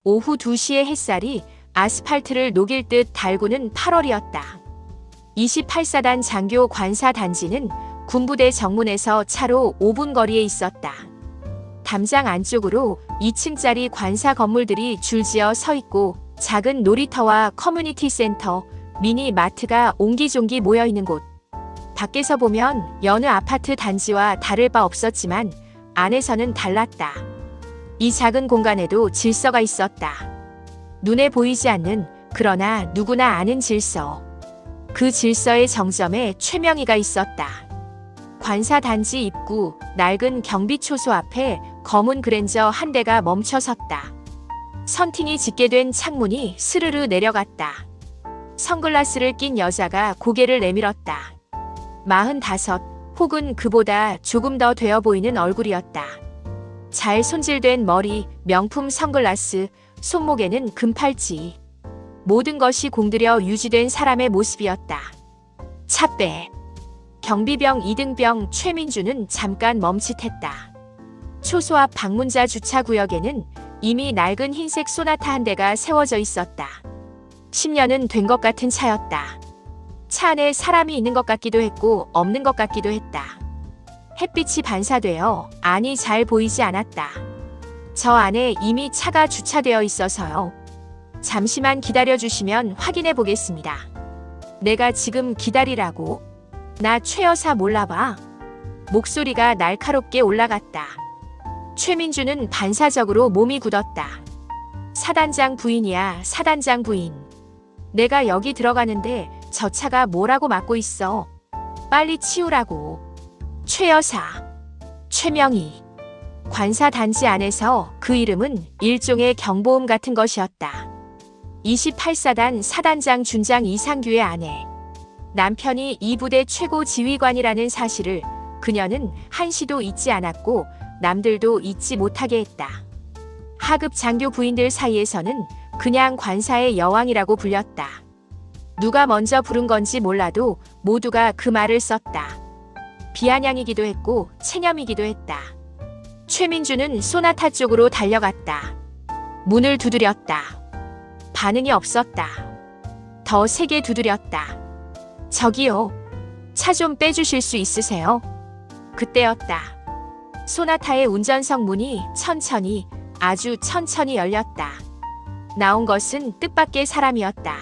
오후 2시의 햇살이 아스팔트를 녹일 듯 달구는 8월이었다. 28사단 장교 관사 단지는 군부대 정문에서 차로 5분 거리에 있었다. 담장 안쪽으로 2층짜리 관사 건물들이 줄지어 서 있고 작은 놀이터와 커뮤니티 센터, 미니 마트가 옹기종기 모여 있는 곳. 밖에서 보면 여느 아파트 단지와 다를 바 없었지만 안에서는 달랐다. 이 작은 공간에도 질서가 있었다. 눈에 보이지 않는, 그러나 누구나 아는 질서. 그 질서의 정점에 최명희가 있었다. 관사 단지 입구 낡은 경비초소 앞에 검은 그랜저 한 대가 멈춰 섰다. 선팅이 짙게 창문이 스르르 내려갔다. 선글라스를 낀 여자가 고개를 내밀었다. 45 혹은 그보다 조금 더 되어 보이는 얼굴이었다. 잘 손질된 머리, 명품 선글라스, 손목에는 금팔찌. 모든 것이 공들여 유지된 사람의 모습이었다. 차 빼. 경비병 이등병 최민주는 잠깐 멈칫했다. 초소 앞 방문자 주차구역에는 이미 낡은 흰색 소나타 한 대가 세워져 있었다. 10년은 된 것 같은 차였다. 차 안에 사람이 있는 것 같기도 했고 없는 것 같기도 했다. 햇빛이 반사되어 안이 잘 보이지 않았다. 저 안에 이미 차가 주차되어 있어서요. 잠시만 기다려주시면 확인해 보겠습니다. 내가 지금 기다리라고? 나 최 여사 몰라봐. 목소리가 날카롭게 올라갔다. 최민주는 반사적으로 몸이 굳었다. 사단장 부인이야, 사단장 부인. 내가 여기 들어가는데 저 차가 뭐라고 막고 있어. 빨리 치우라고. 최 여사. 최명희. 관사 단지 안에서 그 이름은 일종의 경보음 같은 것이었다. 28사단 사단장 준장 이상규의 아내. 남편이 이 부대 최고 지휘관이라는 사실을 그녀는 한시도 잊지 않았고 남들도 잊지 못하게 했다. 하급 장교 부인들 사이에서는 그냥 관사의 여왕이라고 불렸다. 누가 먼저 부른 건지 몰라도 모두가 그 말을 썼다. 비아냥이기도 했고 체념이기도 했다. 최민주는 소나타 쪽으로 달려갔다. 문을 두드렸다. 반응이 없었다. 더 세게 두드렸다. 저기요. 차 좀 빼주실 수 있으세요? 그때였다. 소나타의 운전석 문이 천천히, 아주 천천히 열렸다. 나온 것은 뜻밖의 사람이었다.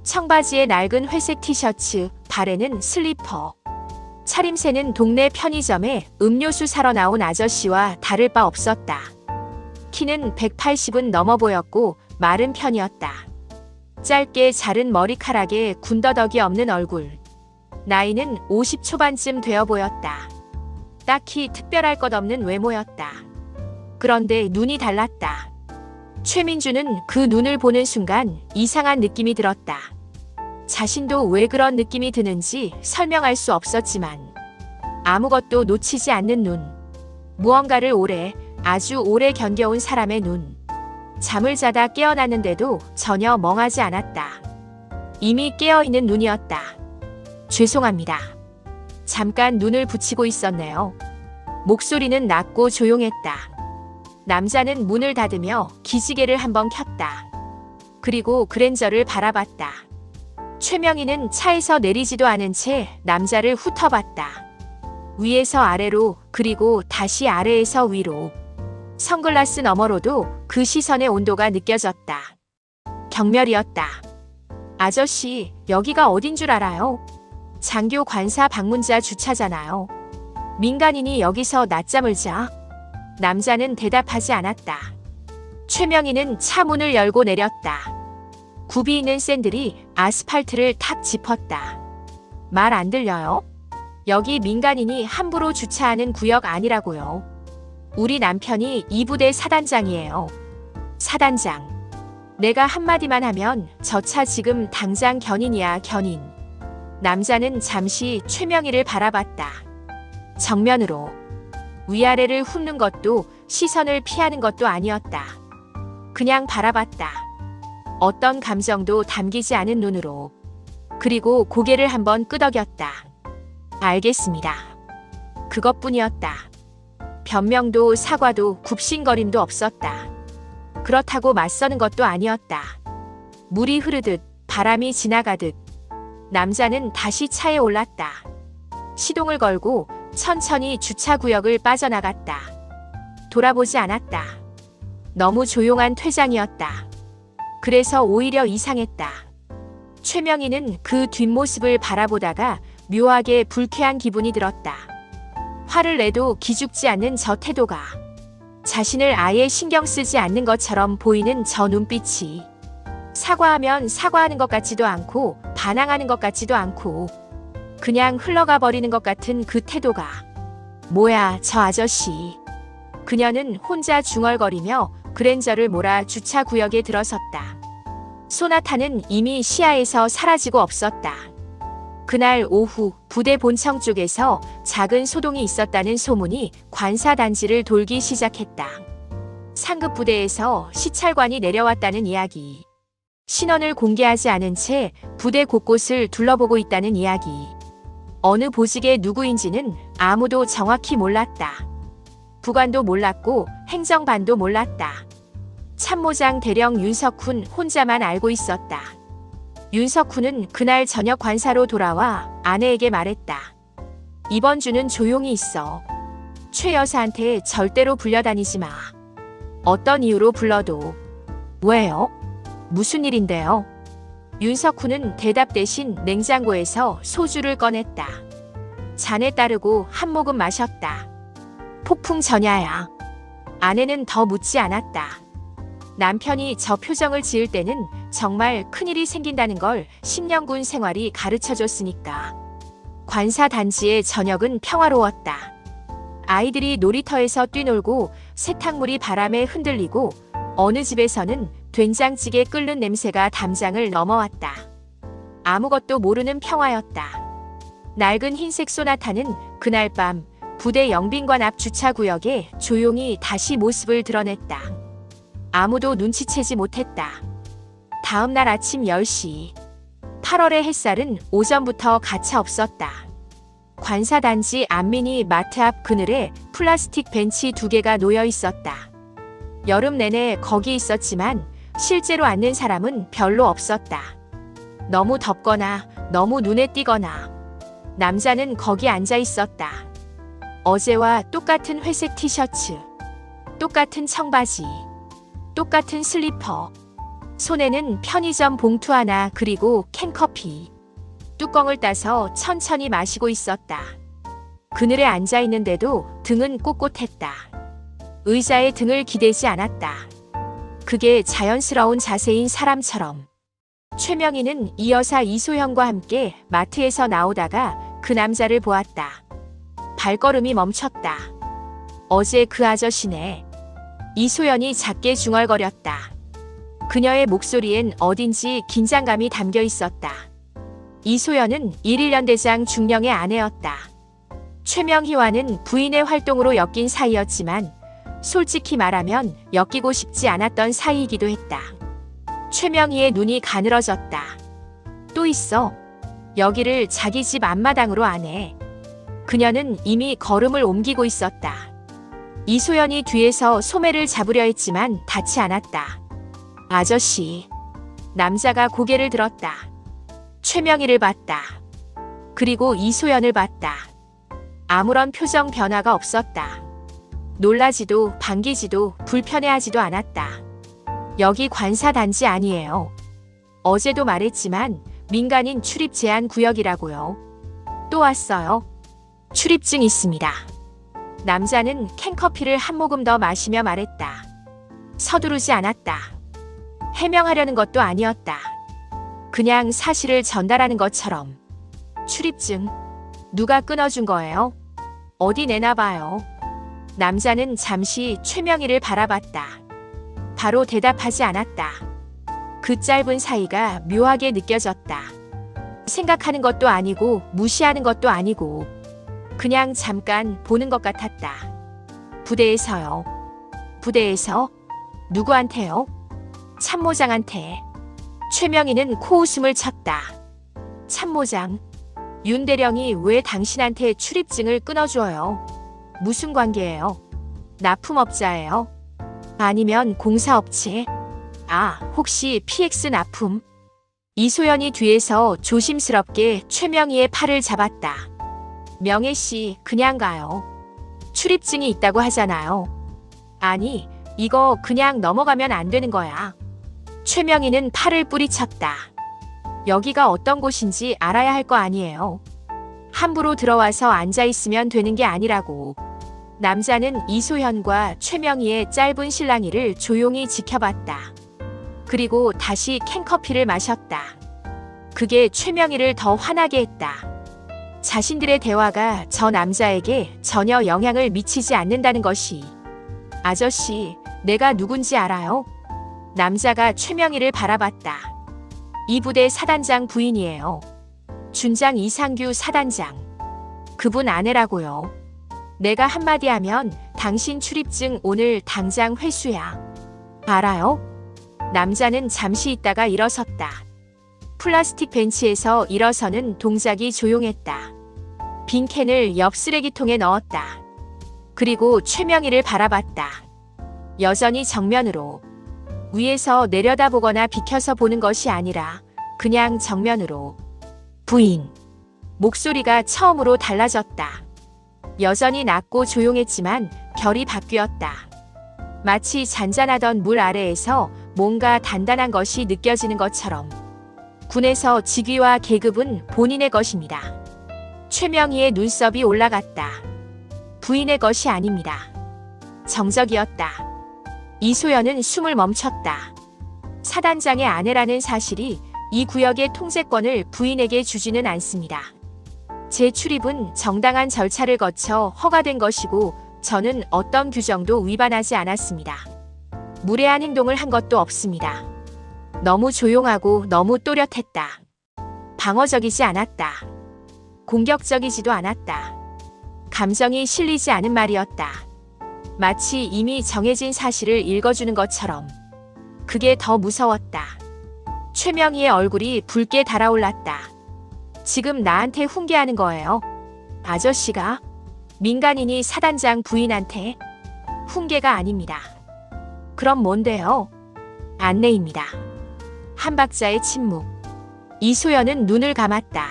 청바지에 낡은 회색 티셔츠, 발에는 슬리퍼. 차림새는 동네 편의점에 음료수 사러 나온 아저씨와 다를 바 없었다. 키는 180은 넘어 보였고 마른 편이었다. 짧게 자른 머리카락에 군더더기 없는 얼굴. 나이는 50 초반쯤 되어 보였다. 딱히 특별할 것 없는 외모였다. 그런데 눈이 달랐다. 최민주는 그 눈을 보는 순간 이상한 느낌이 들었다. 자신도 왜 그런 느낌이 드는지 설명할 수 없었지만 아무것도 놓치지 않는 눈. 무언가를 오래, 아주 오래 견뎌온 사람의 눈. 잠을 자다 깨어났는데도 전혀 멍하지 않았다. 이미 깨어있는 눈이었다. 죄송합니다. 잠깐 눈을 붙이고 있었네요. 목소리는 낮고 조용했다. 남자는 문을 닫으며 기지개를 한번 켰다. 그리고 그랜저를 바라봤다. 최명희는 차에서 내리지도 않은 채 남자를 훑어봤다. 위에서 아래로, 그리고 다시 아래에서 위로. 선글라스 너머로도 그 시선의 온도가 느껴졌다. 경멸이었다. 아저씨, 여기가 어딘 줄 알아요? 장교 관사 방문자 주차잖아요. 민간인이 여기서 낮잠을 자? 남자는 대답하지 않았다. 최명희는 차 문을 열고 내렸다. 굽이 있는 샌들이 아스팔트를 탁 짚었다. 말 안 들려요? 여기 민간인이 함부로 주차하는 구역 아니라고요. 우리 남편이 이 부대 사단장이에요. 사단장. 내가 한마디만 하면 저 차 지금 당장 견인이야, 견인. 남자는 잠시 최명희를 바라봤다. 정면으로. 위아래를 훑는 것도 시선을 피하는 것도 아니었다. 그냥 바라봤다. 어떤 감정도 담기지 않은 눈으로. 그리고 고개를 한번 끄덕였다. 알겠습니다. 그것뿐이었다. 변명도 사과도 굽신거림도 없었다. 그렇다고 맞서는 것도 아니었다. 물이 흐르듯 바람이 지나가듯 남자는 다시 차에 올랐다. 시동을 걸고 천천히 주차구역을 빠져나갔다. 돌아보지 않았다. 너무 조용한 퇴장이었다. 그래서 오히려 이상했다. 최명희는 그 뒷모습을 바라보다가 묘하게 불쾌한 기분이 들었다. 화를 내도 기죽지 않는 저 태도가, 자신을 아예 신경 쓰지 않는 것처럼 보이는 저 눈빛이, 사과하면 사과하는 것 같지도 않고 반항하는 것 같지도 않고 그냥 흘러가 버리는 것 같은 그 태도가, 뭐야 저 아저씨. 그녀는 혼자 중얼거리며 그랜저를 몰아 주차구역에 들어섰다. 소나타는 이미 시야에서 사라지고 없었다. 그날 오후 부대 본청 쪽에서 작은 소동이 있었다는 소문이 관사단지를 돌기 시작했다. 상급 부대에서 시찰관이 내려왔다는 이야기, 신원을 공개하지 않은 채 부대 곳곳을 둘러보고 있다는 이야기. 어느 보직의 누구인지는 아무도 정확히 몰랐다. 부관도 몰랐고 행정반도 몰랐다. 참모장 대령 윤석훈 혼자만 알고 있었다. 윤석훈은 그날 저녁 관사로 돌아와 아내에게 말했다. 이번 주는 조용히 있어. 최 여사한테 절대로 불려다니지 마. 어떤 이유로 불러도. 왜요? 무슨 일인데요? 윤석훈은 대답 대신 냉장고에서 소주를 꺼냈다. 잔에 따르고 한 모금 마셨다. 폭풍 전야야. 아내는 더 묻지 않았다. 남편이 저 표정을 지을 때는 정말 큰일이 생긴다는 걸 10년군 생활이 가르쳐줬으니까. 관사 단지의 저녁은 평화로웠다. 아이들이 놀이터에서 뛰놀고 세탁물이 바람에 흔들리고 어느 집에서는 된장찌개 끓는 냄새가 담장을 넘어왔다. 아무것도 모르는 평화였다. 낡은 흰색 소나타는 그날 밤 부대 영빈관 앞 주차구역에 조용히 다시 모습을 드러냈다. 아무도 눈치채지 못했다. 다음 날 아침 10시. 8월의 햇살은 오전부터 가차 없었다. 관사단지 안민이 마트 앞 그늘에 플라스틱 벤치 2개가 놓여 있었다. 여름 내내 거기 있었지만 실제로 앉는 사람은 별로 없었다. 너무 덥거나 너무 눈에 띄거나 남자는 거기 앉아 있었다. 어제와 똑같은 회색 티셔츠, 똑같은 청바지, 똑같은 슬리퍼, 손에는 편의점 봉투 하나 그리고 캔커피. 뚜껑을 따서 천천히 마시고 있었다. 그늘에 앉아 있는데도 등은 꼿꼿했다. 의자에 등을 기대지 않았다. 그게 자연스러운 자세인 사람처럼. 최명희는 이 여사 이소연과 함께 마트에서 나오다가 그 남자를 보았다. 발걸음이 멈췄다. 어제 그 아저씨네. 이소연이 작게 중얼거렸다. 그녀의 목소리엔 어딘지 긴장감이 담겨 있었다. 이소연은 1.1연대장 중령의 아내였다. 최명희와는 부인의 활동으로 엮인 사이였지만 솔직히 말하면 엮이고 싶지 않았던 사이이기도 했다. 최명희의 눈이 가늘어졌다. 또 있어. 여기를 자기 집 앞마당으로 안 해. 그녀는 이미 걸음을 옮기고 있었다. 이소연이 뒤에서 소매를 잡으려 했지만 닿지 않았다. 아저씨. 남자가 고개를 들었다. 최명희를 봤다. 그리고 이소연을 봤다. 아무런 표정 변화가 없었다. 놀라지도 반기지도 불편해하지도 않았다. 여기 관사단지 아니에요. 어제도 말했지만 민간인 출입 제한 구역이라고요. 또 왔어요. 출입증 있습니다. 남자는 캔커피를 한 모금 더 마시며 말했다. 서두르지 않았다. 해명하려는 것도 아니었다. 그냥 사실을 전달하는 것처럼. 출입증. 누가 끊어준 거예요? 어디 내놔봐요. 남자는 잠시 최명희를 바라봤다. 바로 대답하지 않았다. 그 짧은 사이가 묘하게 느껴졌다. 생각하는 것도 아니고 무시하는 것도 아니고 그냥 잠깐 보는 것 같았다. 부대에서요. 부대에서? 누구한테요? 참모장한테. 최명희는 코웃음을 쳤다. 참모장. 윤 대령이 왜 당신한테 출입증을 끊어줘요? 무슨 관계예요? 납품업자예요? 아니면 공사업체? 아, 혹시 PX 납품? 이소연이 뒤에서 조심스럽게 최명희의 팔을 잡았다. 명혜씨, 그냥 가요. 출입증이 있다고 하잖아요. 아니, 이거 그냥 넘어가면 안 되는 거야. 최명희는 팔을 뿌리쳤다. 여기가 어떤 곳인지 알아야 할 거 아니에요. 함부로 들어와서 앉아있으면 되는 게 아니라고. 남자는 이소연과 최명희의 짧은 실랑이를 조용히 지켜봤다. 그리고 다시 캔커피를 마셨다. 그게 최명희를 더 화나게 했다. 자신들의 대화가 저 남자에게 전혀 영향을 미치지 않는다는 것이. 아저씨, 내가 누군지 알아요? 남자가 최명희를 바라봤다. 이 부대 사단장 부인이에요. 준장 이상규 사단장. 그분 아내라고요. 내가 한마디 하면 당신 출입증 오늘 당장 회수야. 알아요? 남자는 잠시 있다가 일어섰다. 플라스틱 벤치에서 일어서는 동작이 조용했다. 빈 캔을 옆 쓰레기통에 넣었다. 그리고 최명희를 바라봤다. 여전히 정면으로. 위에서 내려다보거나 비켜서 보는 것이 아니라 그냥 정면으로. 부인. 목소리가 처음으로 달라졌다. 여전히 낮고 조용했지만 결이 바뀌었다. 마치 잔잔하던 물 아래에서 뭔가 단단한 것이 느껴지는 것처럼. 군에서 직위와 계급은 본인의 것입니다. 최명희의 눈썹이 올라갔다. 부인의 것이 아닙니다. 정적이었다. 이소연은 숨을 멈췄다. 사단장의 아내라는 사실이 이 구역의 통제권을 부인에게 주지는 않습니다. 제 출입은 정당한 절차를 거쳐 허가된 것이고 저는 어떤 규정도 위반하지 않았습니다. 무례한 행동을 한 것도 없습니다. 너무 조용하고 너무 또렷했다. 방어적이지 않았다. 공격적이지도 않았다. 감정이 실리지 않은 말이었다. 마치 이미 정해진 사실을 읽어주는 것처럼. 그게 더 무서웠다. 최명희의 얼굴이 붉게 달아올랐다. 지금 나한테 훈계하는 거예요? 아저씨가? 민간인이 사단장 부인한테? 훈계가 아닙니다. 그럼 뭔데요? 안내입니다. 한 박자의 침묵. 이소연은 눈을 감았다.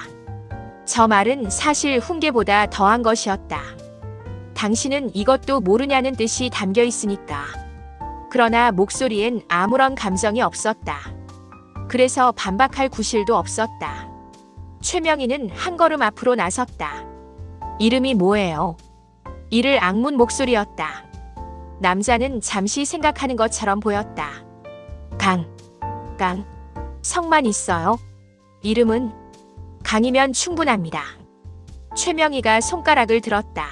저 말은 사실 훈계보다 더한 것이었다. 당신은 이것도 모르냐는 뜻이 담겨 있으니까. 그러나 목소리엔 아무런 감정이 없었다. 그래서 반박할 구실도 없었다. 최명희는 한 걸음 앞으로 나섰다. 이름이 뭐예요? 이를 악문 목소리였다. 남자는 잠시 생각하는 것처럼 보였다. 강. 성만 있어요. 이름은? 강이면 충분합니다. 최명희가 손가락을 들었다.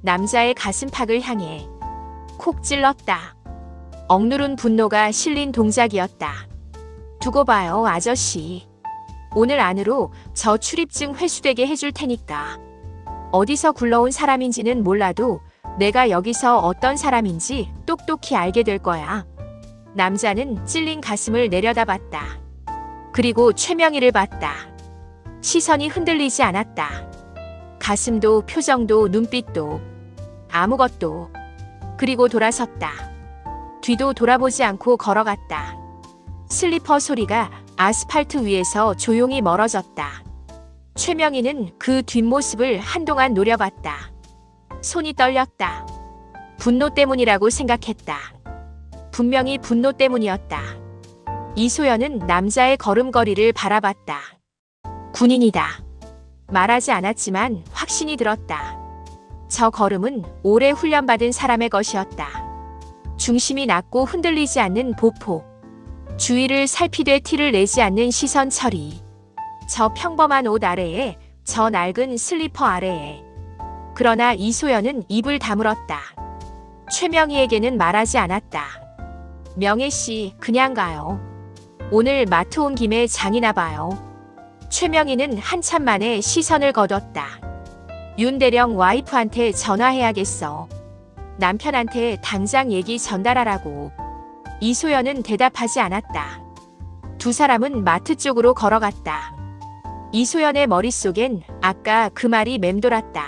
남자의 가슴팍을 향해 콕 찔렀다. 억누른 분노가 실린 동작이었다. 두고 봐요, 아저씨. 오늘 안으로 저 출입증 회수되게 해줄 테니까. 어디서 굴러온 사람인지는 몰라도 내가 여기서 어떤 사람인지 똑똑히 알게 될 거야. 남자는 찔린 가슴을 내려다봤다. 그리고 최명희를 봤다. 시선이 흔들리지 않았다. 가슴도 표정도 눈빛도 아무것도. 그리고 돌아섰다. 뒤도 돌아보지 않고 걸어갔다. 슬리퍼 소리가 아스팔트 위에서 조용히 멀어졌다. 최명희는 그 뒷모습을 한동안 노려봤다. 손이 떨렸다. 분노 때문이라고 생각했다. 분명히 분노 때문이었다. 이소연은 남자의 걸음걸이를 바라봤다. 군인이다. 말하지 않았지만 확신이 들었다. 저 걸음은 오래 훈련받은 사람의 것이었다. 중심이 낮고 흔들리지 않는 보폭. 주위를 살피되 티를 내지 않는 시선 처리. 저 평범한 옷 아래에, 저 낡은 슬리퍼 아래에. 그러나 이소연은 입을 다물었다. 최명희에게는 말하지 않았다. 명혜씨, 그냥 가요. 오늘 마트 온 김에 장이나 봐요. 최명희는 한참 만에 시선을 거뒀다. 윤대령 와이프한테 전화해야겠어. 남편한테 당장 얘기 전달하라고. 이소연은 대답하지 않았다. 두 사람은 마트 쪽으로 걸어갔다. 이소연의 머릿속엔 아까 그 말이 맴돌았다.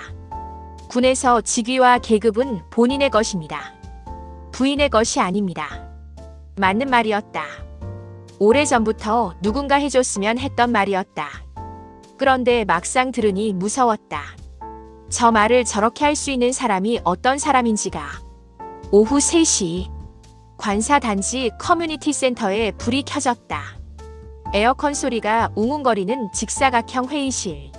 군에서 직위와 계급은 본인의 것입니다. 부인의 것이 아닙니다. 맞는 말이었다. 오래전부터 누군가 해줬으면 했던 말이었다. 그런데 막상 들으니 무서웠다. 저 말을 저렇게 할 수 있는 사람이 어떤 사람인지가. 오후 3시 관사 단지 커뮤니티 센터에 불이 켜졌다. 에어컨 소리가 웅웅거리는 직사각형 회의실.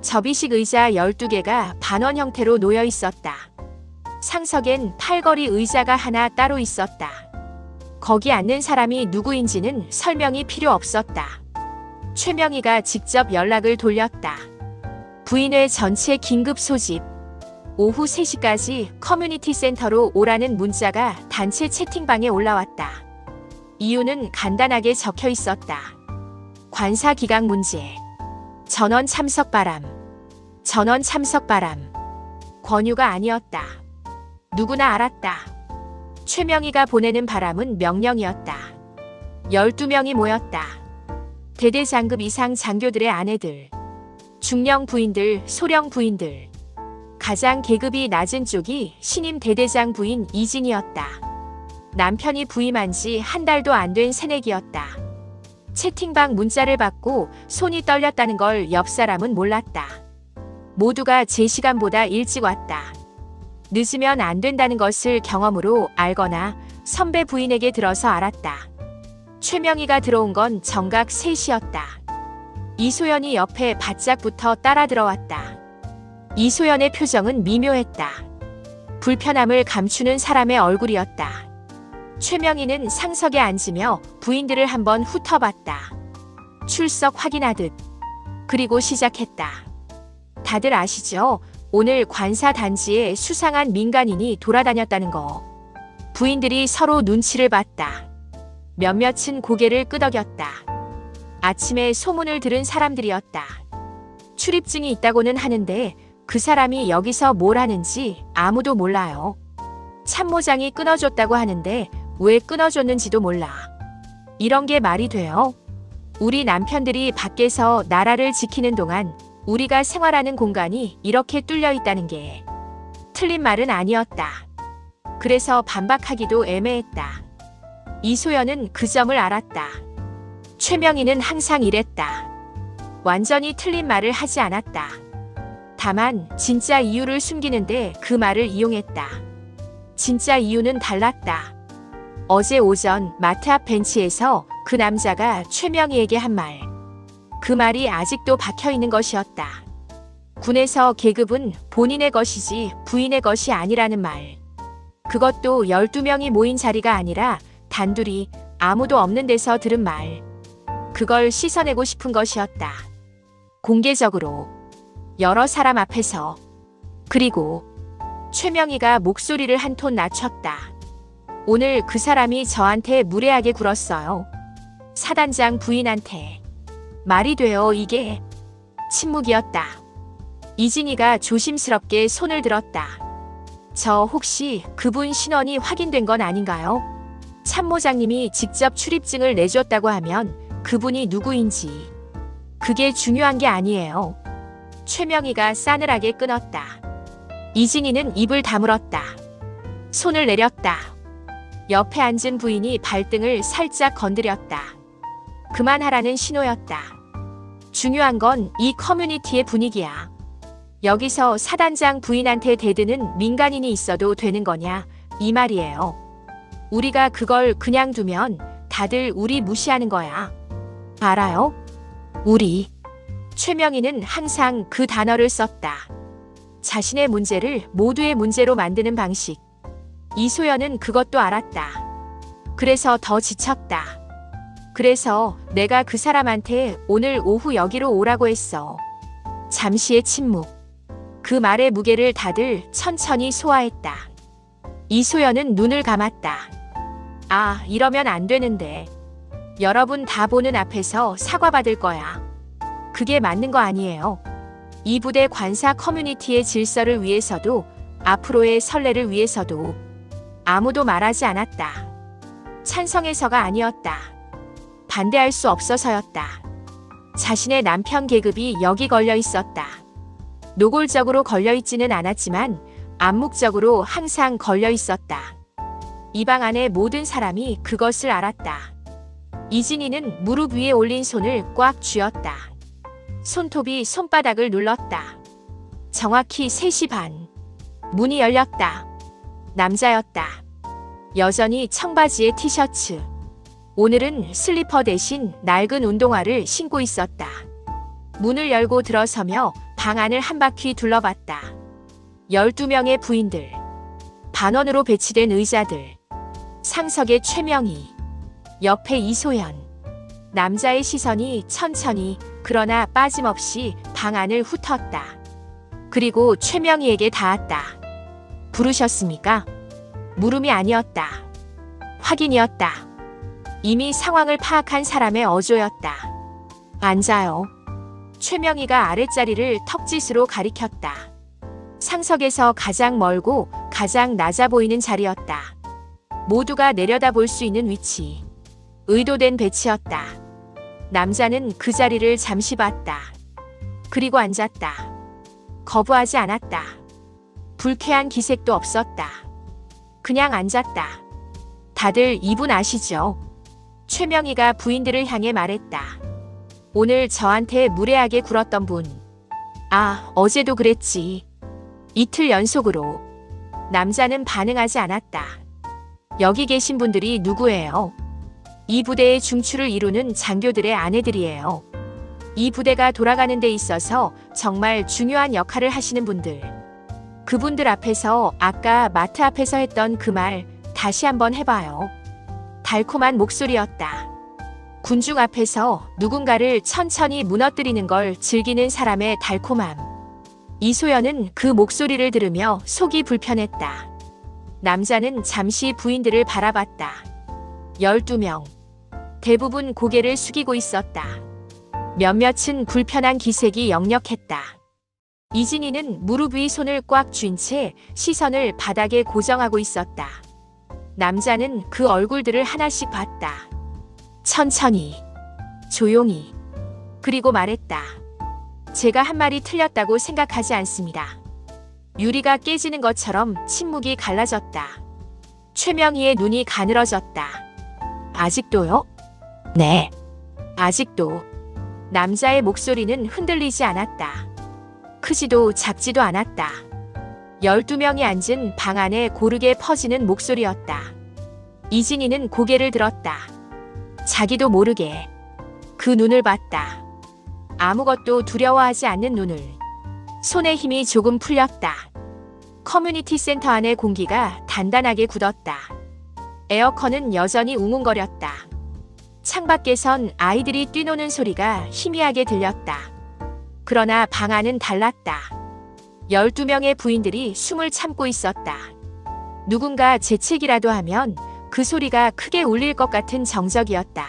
접이식 의자 12개가 반원 형태로 놓여 있었다. 상석엔 팔걸이 의자가 하나 따로 있었다. 거기 앉는 사람이 누구인지는 설명이 필요 없었다. 최명희가 직접 연락을 돌렸다. 부인의 전체 긴급 소집. 오후 3시까지 커뮤니티 센터로 오라는 문자가 단체 채팅방에 올라왔다. 이유는 간단하게 적혀 있었다. 관사 기각 문제. 전원 참석 바람. 전원 참석 바람. 권유가 아니었다. 누구나 알았다. 최명희가 보내는 바람은 명령이었다. 12명이 모였다. 대대장급 이상 장교들의 아내들, 중령 부인들, 소령 부인들. 가장 계급이 낮은 쪽이 신임 대대장 부인 이진이었다. 남편이 부임한 지 한 달도 안 된 새내기였다. 채팅방 문자를 받고 손이 떨렸다는 걸 옆 사람은 몰랐다. 모두가 제 시간보다 일찍 왔다. 늦으면 안 된다는 것을 경험으로 알거나 선배 부인에게 들어서 알았다. 최명희가 들어온 건 정각 3시였다. 이소연이 옆에 바짝 붙어 따라 들어왔다. 이소연의 표정은 미묘했다. 불편함을 감추는 사람의 얼굴이었다. 최명희는 상석에 앉으며 부인들을 한번 훑어봤다. 출석 확인하듯. 그리고 시작했다. 다들 아시죠? 오늘 관사 단지에 수상한 민간인이 돌아다녔다는 거. 부인들이 서로 눈치를 봤다. 몇몇은 고개를 끄덕였다. 아침에 소문을 들은 사람들이었다. 출입증이 있다고는 하는데 그 사람이 여기서 뭘 하는지 아무도 몰라요. 참모장이 끊어줬다고 하는데 왜 끊어줬는지도 몰라. 이런 게 말이 돼요? 우리 남편들이 밖에서 나라를 지키는 동안 우리가 생활하는 공간이 이렇게 뚫려 있다는 게 틀린 말은 아니었다. 그래서 반박하기도 애매했다. 이소연은 그 점을 알았다. 최명희는 항상 이랬다. 완전히 틀린 말을 하지 않았다. 다만 진짜 이유를 숨기는데 그 말을 이용했다. 진짜 이유는 달랐다. 어제 오전 마트 앞 벤치에서 그 남자가 최명희에게 한 말. 그 말이 아직도 박혀있는 것이었다. 군에서 계급은 본인의 것이지 부인의 것이 아니라는 말. 그것도 12명이 모인 자리가 아니라 단둘이 아무도 없는 데서 들은 말. 그걸 씻어내고 싶은 것이었다. 공개적으로. 여러 사람 앞에서. 그리고 최명희가 목소리를 한 톤 낮췄다. 오늘 그 사람이 저한테 무례하게 굴었어요. 사단장 부인한테. 말이 돼요 이게. 침묵이었다. 이진이가 조심스럽게 손을 들었다. 저 혹시 그분 신원이 확인된 건 아닌가요? 참모장님이 직접 출입증을 내줬다고 하면 그분이 누구인지. 그게 중요한 게 아니에요. 최명희가 싸늘하게 끊었다. 이진이는 입을 다물었다. 손을 내렸다. 옆에 앉은 부인이 발등을 살짝 건드렸다. 그만하라는 신호였다. 중요한 건 이 커뮤니티의 분위기야. 여기서 사단장 부인한테 대드는 민간인이 있어도 되는 거냐 이 말이에요. 우리가 그걸 그냥 두면 다들 우리 무시하는 거야. 알아요? 우리. 최명희는 항상 그 단어를 썼다. 자신의 문제를 모두의 문제로 만드는 방식. 이소연은 그것도 알았다. 그래서 더 지쳤다. 그래서 내가 그 사람한테 오늘 오후 여기로 오라고 했어. 잠시의 침묵. 그 말의 무게를 다들 천천히 소화했다. 이소연은 눈을 감았다. 아, 이러면 안 되는데. 여러분 다 보는 앞에서 사과받을 거야. 그게 맞는 거 아니에요. 이 부대 관사 커뮤니티의 질서를 위해서도 앞으로의 선례를 위해서도 아무도 말하지 않았다. 찬성해서가 아니었다. 반대할 수 없어서였다. 자신의 남편 계급이 여기 걸려 있었다. 노골적으로 걸려 있지는 않았지만 암묵적으로 항상 걸려 있었다. 이 방 안의 모든 사람이 그것을 알았다. 이진이는 무릎 위에 올린 손을 꽉 쥐었다. 손톱이 손바닥을 눌렀다. 정확히 3시 반. 문이 열렸다. 남자였다. 여전히 청바지에 티셔츠. 오늘은 슬리퍼 대신 낡은 운동화를 신고 있었다. 문을 열고 들어서며 방 안을 한 바퀴 둘러봤다. 12명의 부인들. 반원으로 배치된 의자들. 상석에 최명희. 옆에 이소연. 남자의 시선이 천천히 그러나 빠짐없이 방 안을 훑었다. 그리고 최명희에게 닿았다. 부르셨습니까? 물음이 아니었다. 확인이었다. 이미 상황을 파악한 사람의 어조였다. 앉아요. 최명희가 아랫자리를 턱짓으로 가리켰다. 상석에서 가장 멀고 가장 낮아 보이는 자리였다. 모두가 내려다볼 수 있는 위치. 의도된 배치였다. 남자는 그 자리를 잠시 봤다. 그리고 앉았다. 거부하지 않았다. 불쾌한 기색도 없었다. 그냥 앉았다. 다들 이분 아시죠? 최명희가 부인들을 향해 말했다. 오늘 저한테 무례하게 굴었던 분. 아, 어제도 그랬지. 이틀 연속으로. 남자는 반응하지 않았다. 여기 계신 분들이 누구예요? 이 부대의 중추를 이루는 장교들의 아내들이에요. 이 부대가 돌아가는 데 있어서 정말 중요한 역할을 하시는 분들. 그분들 앞에서 아까 마트 앞에서 했던 그 말 다시 한번 해봐요. 달콤한 목소리였다. 군중 앞에서 누군가를 천천히 무너뜨리는 걸 즐기는 사람의 달콤함. 이소연은 그 목소리를 들으며 속이 불편했다. 남자는 잠시 부인들을 바라봤다. 12명. 대부분 고개를 숙이고 있었다. 몇몇은 불편한 기색이 역력했다. 이진이는 무릎 위 손을 꽉 쥔 채 시선을 바닥에 고정하고 있었다. 남자는 그 얼굴들을 하나씩 봤다. 천천히, 조용히, 그리고 말했다. 제가 한 말이 틀렸다고 생각하지 않습니다. 유리가 깨지는 것처럼 침묵이 갈라졌다. 최명희의 눈이 가늘어졌다. 아직도요? 네, 아직도. 남자의 목소리는 흔들리지 않았다. 크지도 작지도 않았다. 12명이 앉은 방 안에 고르게 퍼지는 목소리였다. 이진이는 고개를 들었다. 자기도 모르게 그 눈을 봤다. 아무것도 두려워하지 않는 눈을. 손에 힘이 조금 풀렸다. 커뮤니티 센터 안의 공기가 단단하게 굳었다. 에어컨은 여전히 웅웅거렸다. 창밖에선 아이들이 뛰노는 소리가 희미하게 들렸다. 그러나 방 안은 달랐다. 12명의 부인들이 숨을 참고 있었다. 누군가 재채기라도 하면 그 소리가 크게 울릴 것 같은 정적이었다.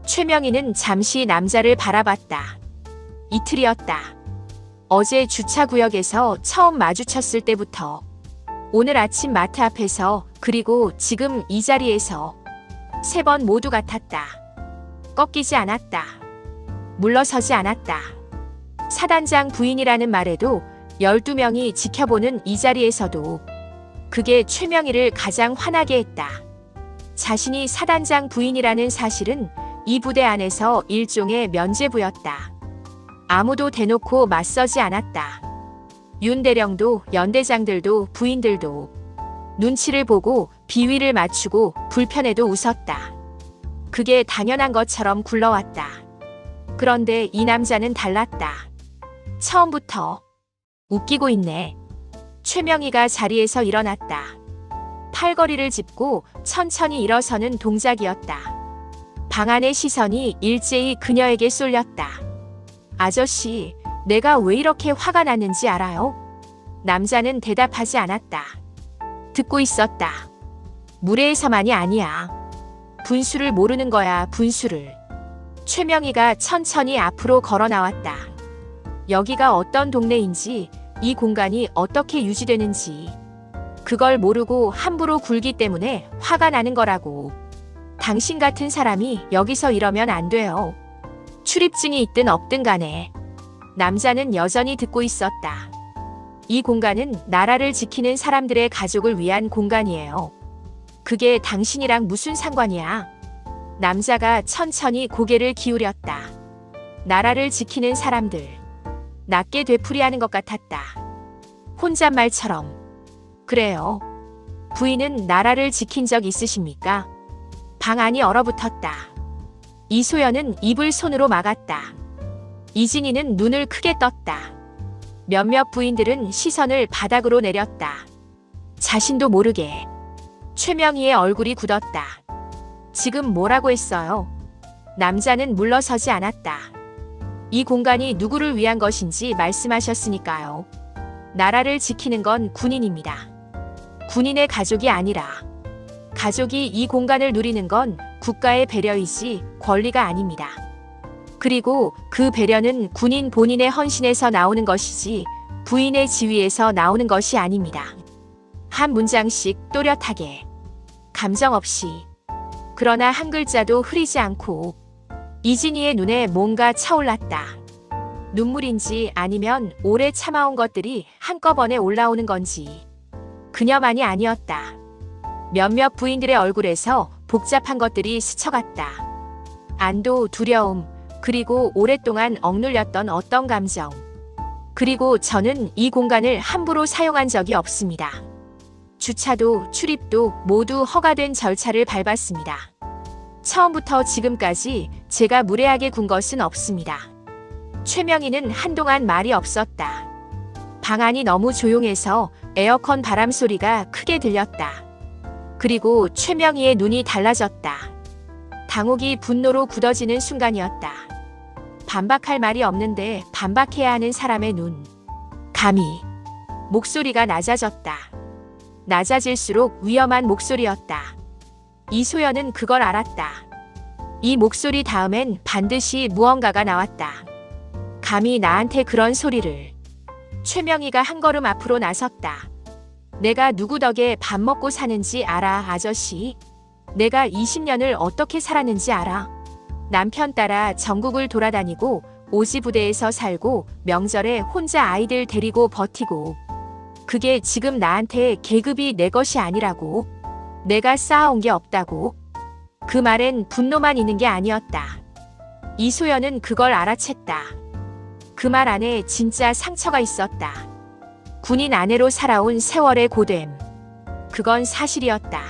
최명희는 잠시 남자를 바라봤다. 이틀이었다. 어제 주차구역에서 처음 마주쳤을 때부터, 오늘 아침 마트 앞에서, 그리고 지금 이 자리에서 3번 모두 같았다. 꺾이지 않았다. 물러서지 않았다. 사단장 부인이라는 말에도 12명이 지켜보는 이 자리에서도 그게 최명희를 가장 화나게 했다. 자신이 사단장 부인이라는 사실은 이 부대 안에서 일종의 면죄부였다. 아무도 대놓고 맞서지 않았다. 윤 대령도 연대장들도 부인들도 눈치를 보고 비위를 맞추고 불편해도 웃었다. 그게 당연한 것처럼 굴러왔다. 그런데 이 남자는 달랐다. 처음부터. 웃기고 있네. 최명희가 자리에서 일어났다. 팔걸이를 짚고 천천히 일어서는 동작이었다. 방 안의 시선이 일제히 그녀에게 쏠렸다. 아저씨, 내가 왜 이렇게 화가 났는지 알아요? 남자는 대답하지 않았다. 듣고 있었다. 무례해서만이 아니야. 분수를 모르는 거야, 분수를. 최명희가 천천히 앞으로 걸어 나왔다. 여기가 어떤 동네인지, 이 공간이 어떻게 유지되는지, 그걸 모르고 함부로 굴기 때문에 화가 나는 거라고. 당신 같은 사람이 여기서 이러면 안 돼요. 출입증이 있든 없든 간에. 남자는 여전히 듣고 있었다. 이 공간은 나라를 지키는 사람들의 가족을 위한 공간이에요. 그게 당신이랑 무슨 상관이야? 남자가 천천히 고개를 기울였다. 나라를 지키는 사람들. 낮게 되풀이하는 것 같았다. 혼잣말처럼. 그래요. 부인은 나라를 지킨 적 있으십니까? 방 안이 얼어붙었다. 이소연은 입을 손으로 막았다. 이진이는 눈을 크게 떴다. 몇몇 부인들은 시선을 바닥으로 내렸다. 자신도 모르게. 최명희의 얼굴이 굳었다. 지금 뭐라고 했어요? 남자는 물러서지 않았다. 이 공간이 누구를 위한 것인지 말씀하셨으니까요. 나라를 지키는 건 군인입니다. 군인의 가족이 아니라 가족이 이 공간을 누리는 건 국가의 배려이지 권리가 아닙니다. 그리고 그 배려는 군인 본인의 헌신에서 나오는 것이지 부인의 지위에서 나오는 것이 아닙니다. 한 문장씩 또렷하게, 감정 없이, 그러나 한 글자도 흐리지 않고. 이진이의 눈에 뭔가 차올랐다. 눈물인지 아니면 오래 참아온 것들이 한꺼번에 올라오는 건지. 그녀만이 아니었다. 몇몇 부인들의 얼굴에서 복잡한 것들이 스쳐갔다. 안도, 두려움, 그리고 오랫동안 억눌렸던 어떤 감정. 그리고 저는 이 공간을 함부로 사용한 적이 없습니다. 주차도 출입도 모두 허가된 절차를 밟았습니다. 처음부터 지금까지 제가 무례하게 군 것은 없습니다. 최명희는 한동안 말이 없었다. 방 안이 너무 조용해서 에어컨 바람 소리가 크게 들렸다. 그리고 최명희의 눈이 달라졌다. 당혹이 분노로 굳어지는 순간이었다. 반박할 말이 없는데 반박해야 하는 사람의 눈. 감히. 목소리가 낮아졌다. 낮아질수록 위험한 목소리였다. 이소연은 그걸 알았다. 이 목소리 다음엔 반드시 무언가가 나왔다. 감히 나한테 그런 소리를. 최명희가 한 걸음 앞으로 나섰다. 내가 누구 덕에 밥 먹고 사는지 알아, 아저씨? 내가 20년을 어떻게 살았는지 알아? 남편 따라 전국을 돌아다니고 오지부대에서 살고 명절에 혼자 아이들 데리고 버티고. 그게 지금 나한테 계급이 내 것이 아니라고. 내가 쌓아온 게 없다고. 그 말엔 분노만 있는 게 아니었다. 이소연은 그걸 알아챘다. 그 말 안에 진짜 상처가 있었다. 군인 아내로 살아온 세월의 고됨. 그건 사실이었다.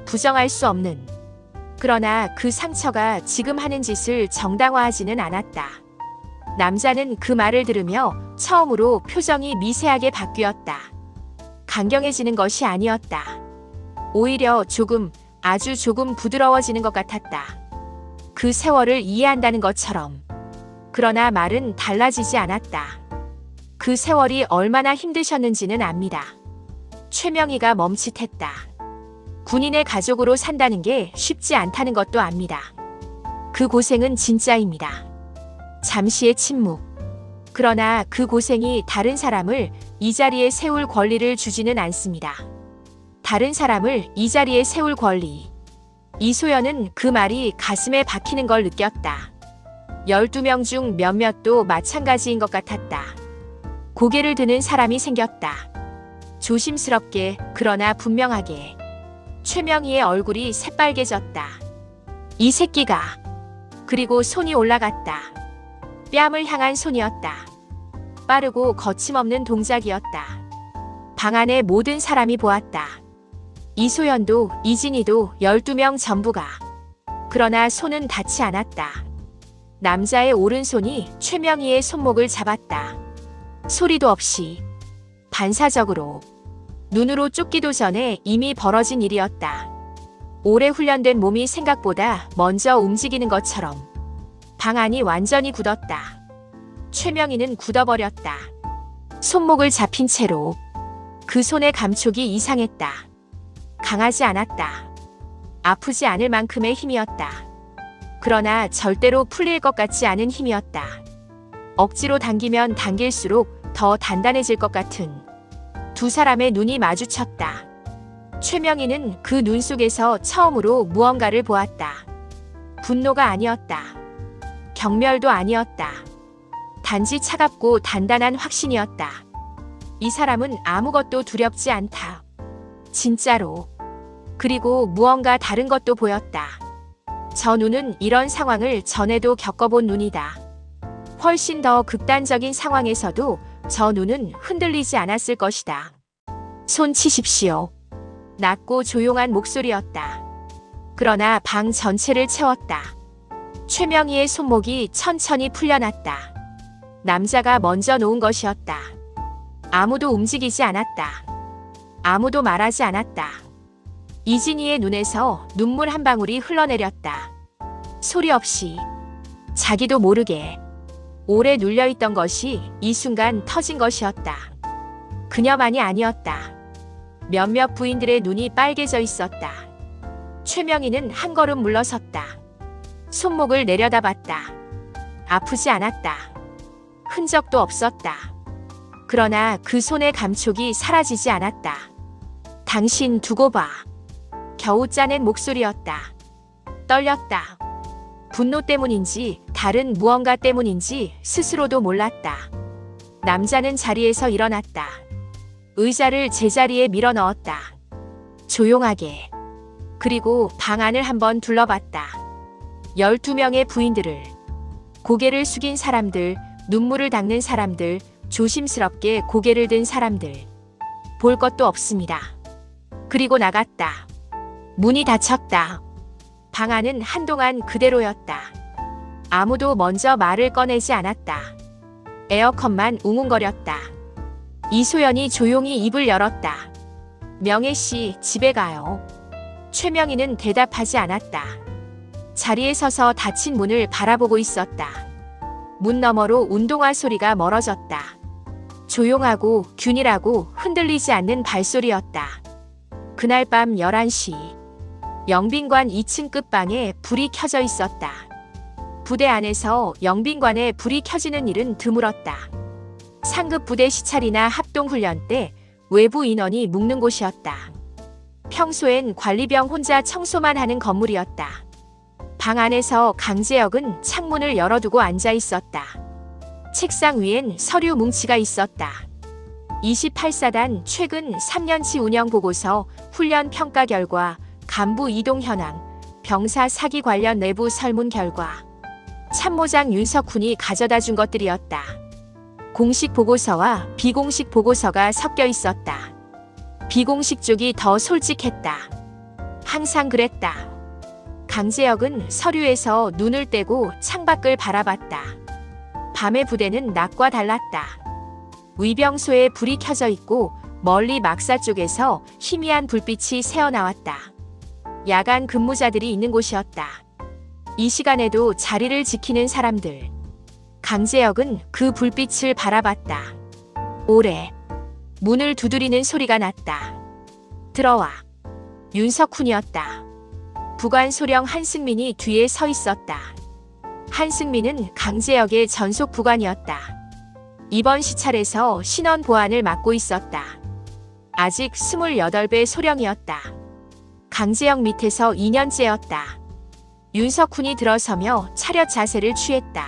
부정할 수 없는. 그러나 그 상처가 지금 하는 짓을 정당화하지는 않았다. 남자는 그 말을 들으며 처음으로 표정이 미세하게 바뀌었다. 강경해지는 것이 아니었다. 오히려 조금, 아주 조금 부드러워지는 것 같았다. 그 세월을 이해한다는 것처럼. 그러나 말은 달라지지 않았다. 그 세월이 얼마나 힘드셨는지는 압니다. 최명희가 멈칫했다. 군인의 가족으로 산다는 게 쉽지 않다는 것도 압니다. 그 고생은 진짜입니다. 잠시의 침묵. 그러나 그 고생이 다른 사람을 이 자리에 세울 권리를 주지는 않습니다. 다른 사람을 이 자리에 세울 권리. 이소연은 그 말이 가슴에 박히는 걸 느꼈다. 12명 중 몇몇도 마찬가지인 것 같았다. 고개를 드는 사람이 생겼다. 조심스럽게, 그러나 분명하게. 최명희의 얼굴이 새빨개졌다. 이 새끼가. 그리고 손이 올라갔다. 뺨을 향한 손이었다. 빠르고 거침없는 동작이었다. 방 안의 모든 사람이 보았다. 이소연도 이진이도 12명 전부가. 그러나 손은 닿지 않았다. 남자의 오른손이 최명희의 손목을 잡았다. 소리도 없이. 반사적으로. 눈으로 쫓기도 전에 이미 벌어진 일이었다. 오래 훈련된 몸이 생각보다 먼저 움직이는 것처럼. 방 안이 완전히 굳었다. 최명희는 굳어버렸다. 손목을 잡힌 채로. 그 손의 감촉이 이상했다. 강하지 않았다. 아프지 않을 만큼의 힘이었다. 그러나 절대로 풀릴 것 같지 않은 힘이었다. 억지로 당기면 당길수록 더 단단해질 것 같은. 두 사람의 눈이 마주쳤다. 최명희는 그 눈 속에서 처음으로 무언가를 보았다. 분노가 아니었다. 경멸도 아니었다. 단지 차갑고 단단한 확신이었다. 이 사람은 아무것도 두렵지 않다. 진짜로. 그리고 무언가 다른 것도 보였다. 저 눈은 이런 상황을 전에도 겪어본 눈이다. 훨씬 더 극단적인 상황에서도 저 눈은 흔들리지 않았을 것이다. 손 치십시오. 낮고 조용한 목소리였다. 그러나 방 전체를 채웠다. 최명희의 손목이 천천히 풀려났다. 남자가 먼저 놓은 것이었다. 아무도 움직이지 않았다. 아무도 말하지 않았다. 이진희의 눈에서 눈물 한 방울이 흘러내렸다. 소리 없이, 자기도 모르게 오래 눌려있던 것이 이 순간 터진 것이었다. 그녀만이 아니었다. 몇몇 부인들의 눈이 빨개져 있었다. 최명희는 한 걸음 물러섰다. 손목을 내려다봤다. 아프지 않았다. 흔적도 없었다. 그러나 그 손의 감촉이 사라지지 않았다. 당신 두고 봐. 겨우 짜낸 목소리였다. 떨렸다. 분노 때문인지 다른 무언가 때문인지 스스로도 몰랐다. 남자는 자리에서 일어났다. 의자를 제자리에 밀어 넣었다. 조용하게. 그리고 방 안을 한번 둘러봤다. 12명의 부인들을, 고개를 숙인 사람들, 눈물을 닦는 사람들, 조심스럽게 고개를 든 사람들. 볼 것도 없습니다. 그리고 나갔다. 문이 닫혔다. 방 안은 한동안 그대로였다. 아무도 먼저 말을 꺼내지 않았다. 에어컨만 웅웅거렸다. 이소연이 조용히 입을 열었다. 명혜씨, 집에 가요. 최명희는 대답하지 않았다. 자리에 서서 닫힌 문을 바라보고 있었다. 문 너머로 운동화 소리가 멀어졌다. 조용하고 균일하고 흔들리지 않는 발소리였다. 그날 밤 11시. 영빈관 2층 끝방에 불이 켜져 있었다. 부대 안에서 영빈관에 불이 켜지는 일은 드물었다. 상급 부대 시찰이나 합동훈련 때 외부 인원이 묵는 곳이었다. 평소엔 관리병 혼자 청소만 하는 건물이었다. 방 안에서 강재혁은 창문을 열어두고 앉아 있었다. 책상 위엔 서류 뭉치가 있었다. 28사단 최근 3년치 운영 보고서, 훈련 평가 결과, 간부 이동 현황, 병사 사기 관련 내부 설문 결과. 참모장 윤석훈이 가져다 준 것들이었다. 공식 보고서와 비공식 보고서가 섞여 있었다. 비공식 쪽이 더 솔직했다. 항상 그랬다. 강재혁은 서류에서 눈을 떼고 창밖을 바라봤다. 밤의 부대는 낮과 달랐다. 위병소에 불이 켜져 있고 멀리 막사 쪽에서 희미한 불빛이 새어나왔다. 야간 근무자들이 있는 곳이었다. 이 시간에도 자리를 지키는 사람들. 강재혁은 그 불빛을 바라봤다. 오래. 문을 두드리는 소리가 났다. 들어와. 윤석훈이었다. 부관 소령 한승민이 뒤에 서 있었다. 한승민은 강재혁의 전속 부관이었다. 이번 시찰에서 신원 보안을 맡고 있었다. 아직 28배 소령이었다. 강재혁 밑에서 2년째였다. 윤석훈이 들어서며 차렷 자세를 취했다.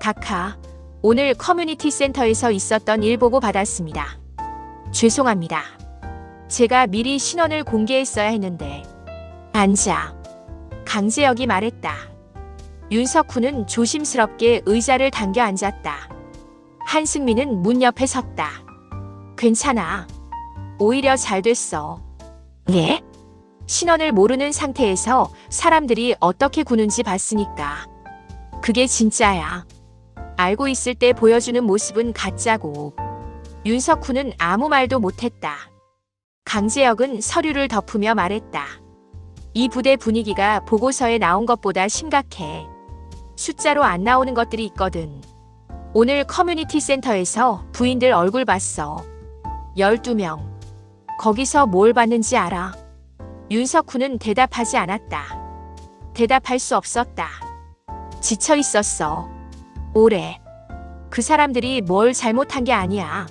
각하, 오늘 커뮤니티 센터에서 있었던 일 보고 받았습니다. 죄송합니다. 제가 미리 신원을 공개했어야 했는데. 앉아. 강재혁이 말했다. 윤석훈은 조심스럽게 의자를 당겨 앉았다. 한승민은 문 옆에 섰다. 괜찮아. 오히려 잘 됐어. 예? 신원을 모르는 상태에서 사람들이 어떻게 구는지 봤으니까. 그게 진짜야. 알고 있을 때 보여주는 모습은 가짜고. 윤석훈은 아무 말도 못했다. 강재혁은 서류를 덮으며 말했다. 이 부대 분위기가 보고서에 나온 것보다 심각해. 숫자로 안 나오는 것들이 있거든. 오늘 커뮤니티 센터에서 부인들 얼굴 봤어. 12명. 거기서 뭘 봤는지 알아? 윤석훈은 대답하지 않았다. 대답할 수 없었다. 지쳐 있었어. 오래. 그 사람들이 뭘 잘못한 게 아니야.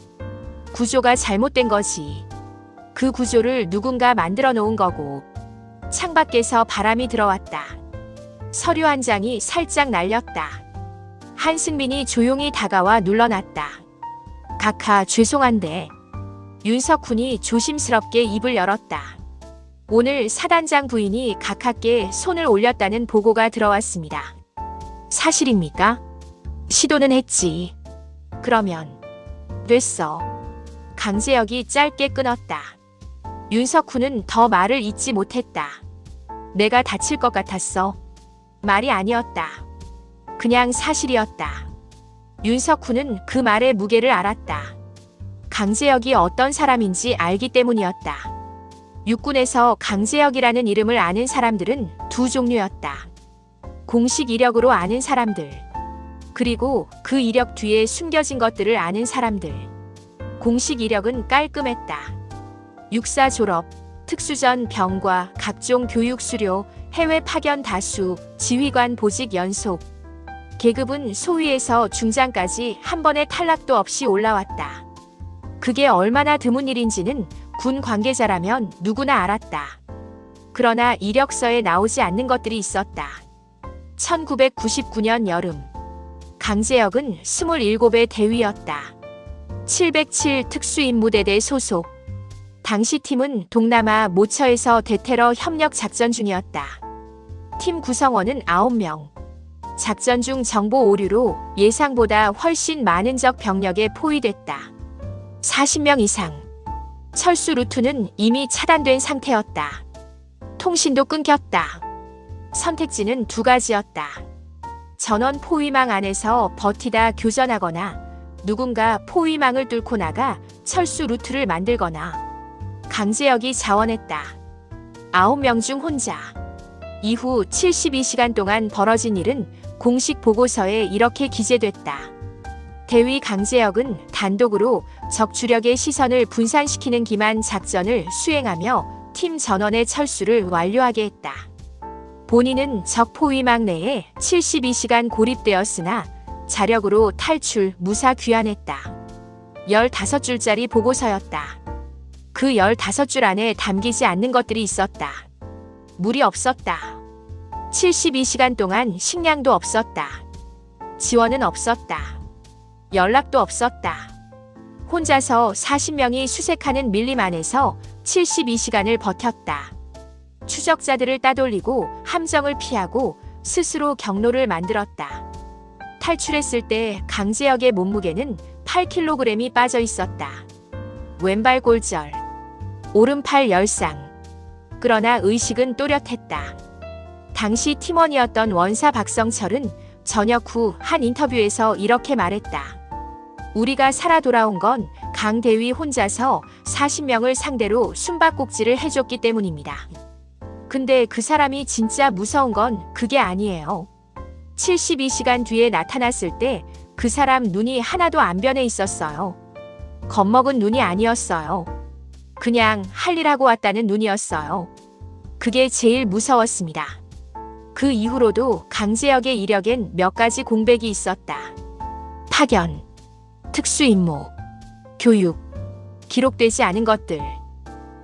구조가 잘못된 거지. 그 구조를 누군가 만들어 놓은 거고. 창밖에서 바람이 들어왔다. 서류 한 장이 살짝 날렸다. 한승민이 조용히 다가와 눌러놨다. 각하, 죄송한데. 윤석훈이 조심스럽게 입을 열었다. 오늘 사단장 부인이 각하께 손을 올렸다는 보고가 들어왔습니다. 사실입니까? 시도는 했지. 그러면 됐어. 강재혁이 짧게 끊었다. 윤석훈은 더 말을 잇지 못했다. 내가 다칠 것 같았어. 말이 아니었다. 그냥 사실이었다. 윤석훈은 그 말의 무게를 알았다. 강재혁이 어떤 사람인지 알기 때문이었다. 육군에서 강재혁이라는 이름을 아는 사람들은 두 종류였다. 공식 이력으로 아는 사람들, 그리고 그 이력 뒤에 숨겨진 것들을 아는 사람들. 공식 이력은 깔끔했다. 육사 졸업, 특수전 병과 각종 교육 수료, 해외 파견 다수, 지휘관 보직 연속. 계급은 소위에서 중장까지 한 번의 탈락도 없이 올라왔다. 그게 얼마나 드문 일인지는 군 관계자라면 누구나 알았다. 그러나 이력서에 나오지 않는 것들이 있었다. 1999년 여름, 강재혁은 27의 대위였다. 707 특수임무대대 소속. 당시 팀은 동남아 모처에서 대테러 협력 작전 중이었다. 팀 구성원은 9명. 작전 중 정보 오류로 예상보다 훨씬 많은 적 병력에 포위됐다. 40명 이상. 철수 루트는 이미 차단된 상태였다. 통신도 끊겼다. 선택지는 두 가지였다. 전원 포위망 안에서 버티다 교전하거나 누군가 포위망을 뚫고 나가 철수 루트를 만들거나. 강재혁이 자원했다. 9명 중 혼자. 이후 72시간 동안 벌어진 일은 공식 보고서에 이렇게 기재됐다. 대위 강재혁은 단독으로 적 주력의 시선을 분산시키는 기만 작전을 수행하며 팀 전원의 철수를 완료하게 했다. 본인은 적 포위망 내에 72시간 고립되었으나 자력으로 탈출 무사 귀환했다. 15줄짜리 보고서였다. 그 15줄 안에 담기지 않는 것들이 있었다. 물이 없었다. 72시간 동안 식량도 없었다. 지원은 없었다. 연락도 없었다. 혼자서 40명이 수색하는 밀림 안에서 72시간을 버텼다. 추적자들을 따돌리고 함정을 피하고 스스로 경로를 만들었다. 탈출했을 때 강재혁의 몸무게는 8kg이 빠져 있었다. 왼발 골절, 오른팔 열상. 그러나 의식은 또렷했다. 당시 팀원이었던 원사 박성철은 전역 후 한 인터뷰에서 이렇게 말했다. 우리가 살아 돌아온 건 강 대위 혼자서 40명을 상대로 숨바꼭질을 해줬기 때문입니다. 근데 그 사람이 진짜 무서운 건 그게 아니에요. 72시간 뒤에 나타났을 때 그 사람 눈이 하나도 안 변해 있었어요. 겁먹은 눈이 아니었어요. 그냥 할 일 하고 왔다는 눈이었어요. 그게 제일 무서웠습니다. 그 이후로도 강재혁의 이력엔 몇 가지 공백이 있었다. 파견, 특수임무, 교육, 기록되지 않은 것들.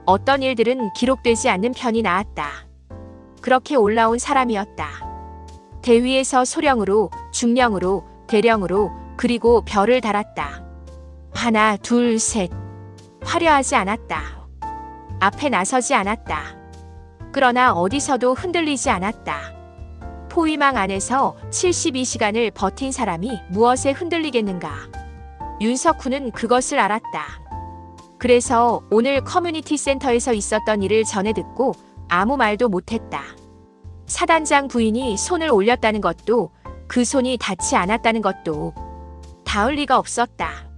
어떤 일들은 기록되지 않는 편이 나았다. 그렇게 올라온 사람이었다. 대위에서 소령으로, 중령으로, 대령으로, 그리고 별을 달았다. 하나, 둘, 셋. 화려하지 않았다. 앞에 나서지 않았다. 그러나 어디서도 흔들리지 않았다. 포위망 안에서 72시간을 버틴 사람이 무엇에 흔들리겠는가. 윤석훈은 그것을 알았다. 그래서 오늘 커뮤니티 센터에서 있었던 일을 전해 듣고 아무 말도 못했다. 사단장 부인이 손을 올렸다는 것도 그 손이 닿지 않았다는 것도 닿을 리가 없었다.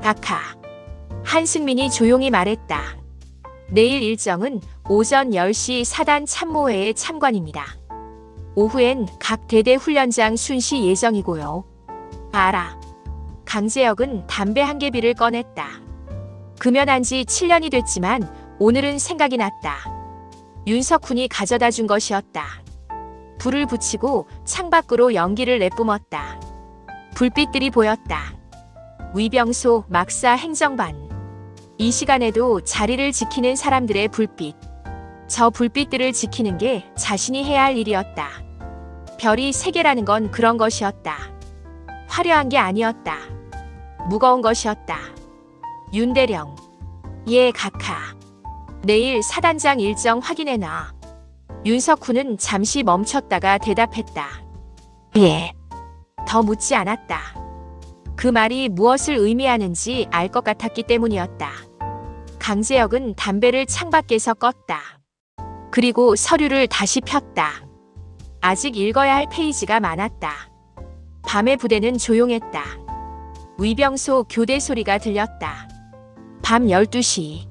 각하. 한승민이 조용히 말했다. 내일 일정은 오전 10시 사단 참모회에 참관입니다. 오후엔 각 대대 훈련장 순시 예정이고요. 알아. 강재혁은 담배 한 개비를 꺼냈다. 금연한 지 7년이 됐지만 오늘은 생각이 났다. 윤석훈이 가져다 준 것이었다. 불을 붙이고 창밖으로 연기를 내뿜었다. 불빛들이 보였다. 위병소 막사 행정반. 이 시간에도 자리를 지키는 사람들의 불빛. 저 불빛들을 지키는 게 자신이 해야 할 일이었다. 별이 3개라는 건 그런 것이었다. 화려한 게 아니었다. 무거운 것이었다. 윤대령. 예, 각하. 내일 사단장 일정 확인해놔. 윤석훈은 잠시 멈췄다가 대답했다. 예. 더 묻지 않았다. 그 말이 무엇을 의미하는지 알 것 같았기 때문이었다. 강재혁은 담배를 창밖에서 껐다. 그리고 서류를 다시 폈다. 아직 읽어야 할 페이지가 많았다. 밤의 부대는 조용했다. 위병소 교대 소리가 들렸다. 밤 12시.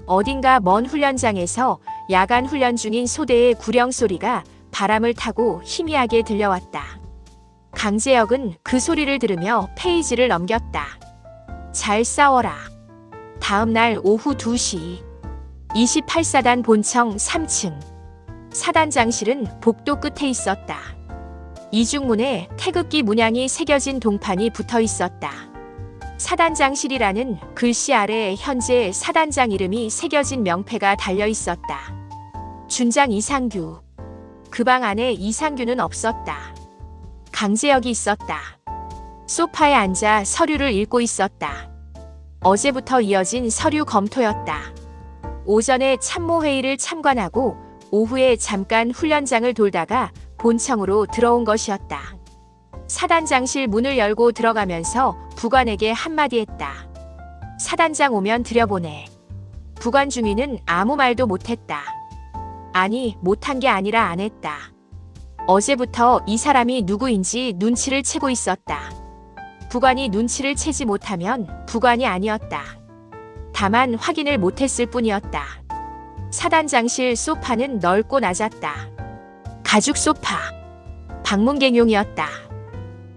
어딘가 먼 훈련장에서 야간 훈련 중인 소대의 구령 소리가 바람을 타고 희미하게 들려왔다. 강재혁은 그 소리를 들으며 페이지를 넘겼다. 잘 싸워라. 다음 날 오후 2시. 28사단 본청 3층. 사단장실은 복도 끝에 있었다. 이중문에 태극기 문양이 새겨진 동판이 붙어 있었다. 사단장실이라는 글씨 아래에 현재 사단장 이름이 새겨진 명패가 달려 있었다. 준장 이상규. 그 방 안에 이상규는 없었다. 강재혁이 있었다. 소파에 앉아 서류를 읽고 있었다. 어제부터 이어진 서류 검토였다. 오전에 참모회의를 참관하고 오후에 잠깐 훈련장을 돌다가 본청으로 들어온 것이었다. 사단장실 문을 열고 들어가면서 부관에게 한마디 했다. 사단장 오면 들여보내. 부관 중위는 아무 말도 못했다. 아니, 못한 게 아니라 안 했다. 어제부터 이 사람이 누구인지 눈치를 채고 있었다. 부관이 눈치를 채지 못하면 부관이 아니었다. 다만 확인을 못했을 뿐이었다. 사단장실 소파는 넓고 낮았다. 가죽 소파. 방문객용이었다.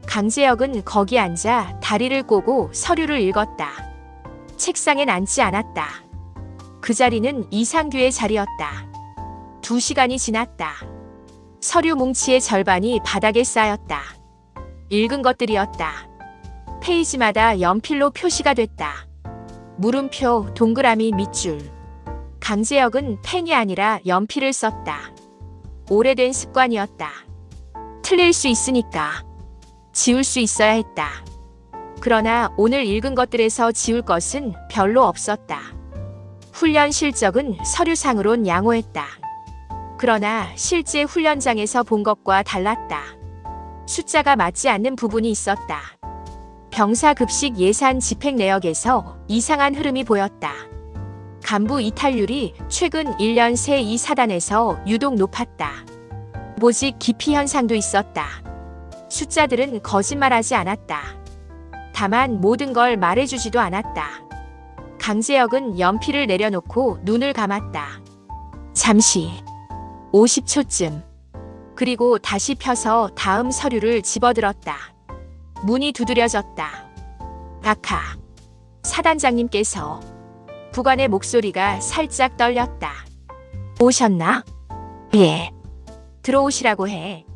강재혁은 거기 앉아 다리를 꼬고 서류를 읽었다. 책상엔 앉지 않았다. 그 자리는 이상규의 자리였다. 2시간이 지났다. 서류 뭉치의 절반이 바닥에 쌓였다. 읽은 것들이었다. 페이지마다 연필로 표시가 됐다. 물음표, 동그라미, 밑줄. 강재혁은 펜이 아니라 연필을 썼다. 오래된 습관이었다. 틀릴 수 있으니까. 지울 수 있어야 했다. 그러나 오늘 읽은 것들에서 지울 것은 별로 없었다. 훈련 실적은 서류상으론 양호했다. 그러나 실제 훈련장에서 본 것과 달랐다. 숫자가 맞지 않는 부분이 있었다. 병사급식 예산 집행 내역에서 이상한 흐름이 보였다. 간부 이탈률이 최근 1년 새 이 사단에서 유독 높았다. 보직 기피 현상도 있었다. 숫자들은 거짓말하지 않았다. 다만 모든 걸 말해주지도 않았다. 강재혁은 연필을 내려놓고 눈을 감았다. 잠시. 50초쯤. 그리고 다시 펴서 다음 서류를 집어들었다. 문이 두드려졌다. 아카. 사단장님께서. 부관의 목소리가 살짝 떨렸다. 오셨나? 예. 들어오시라고 해.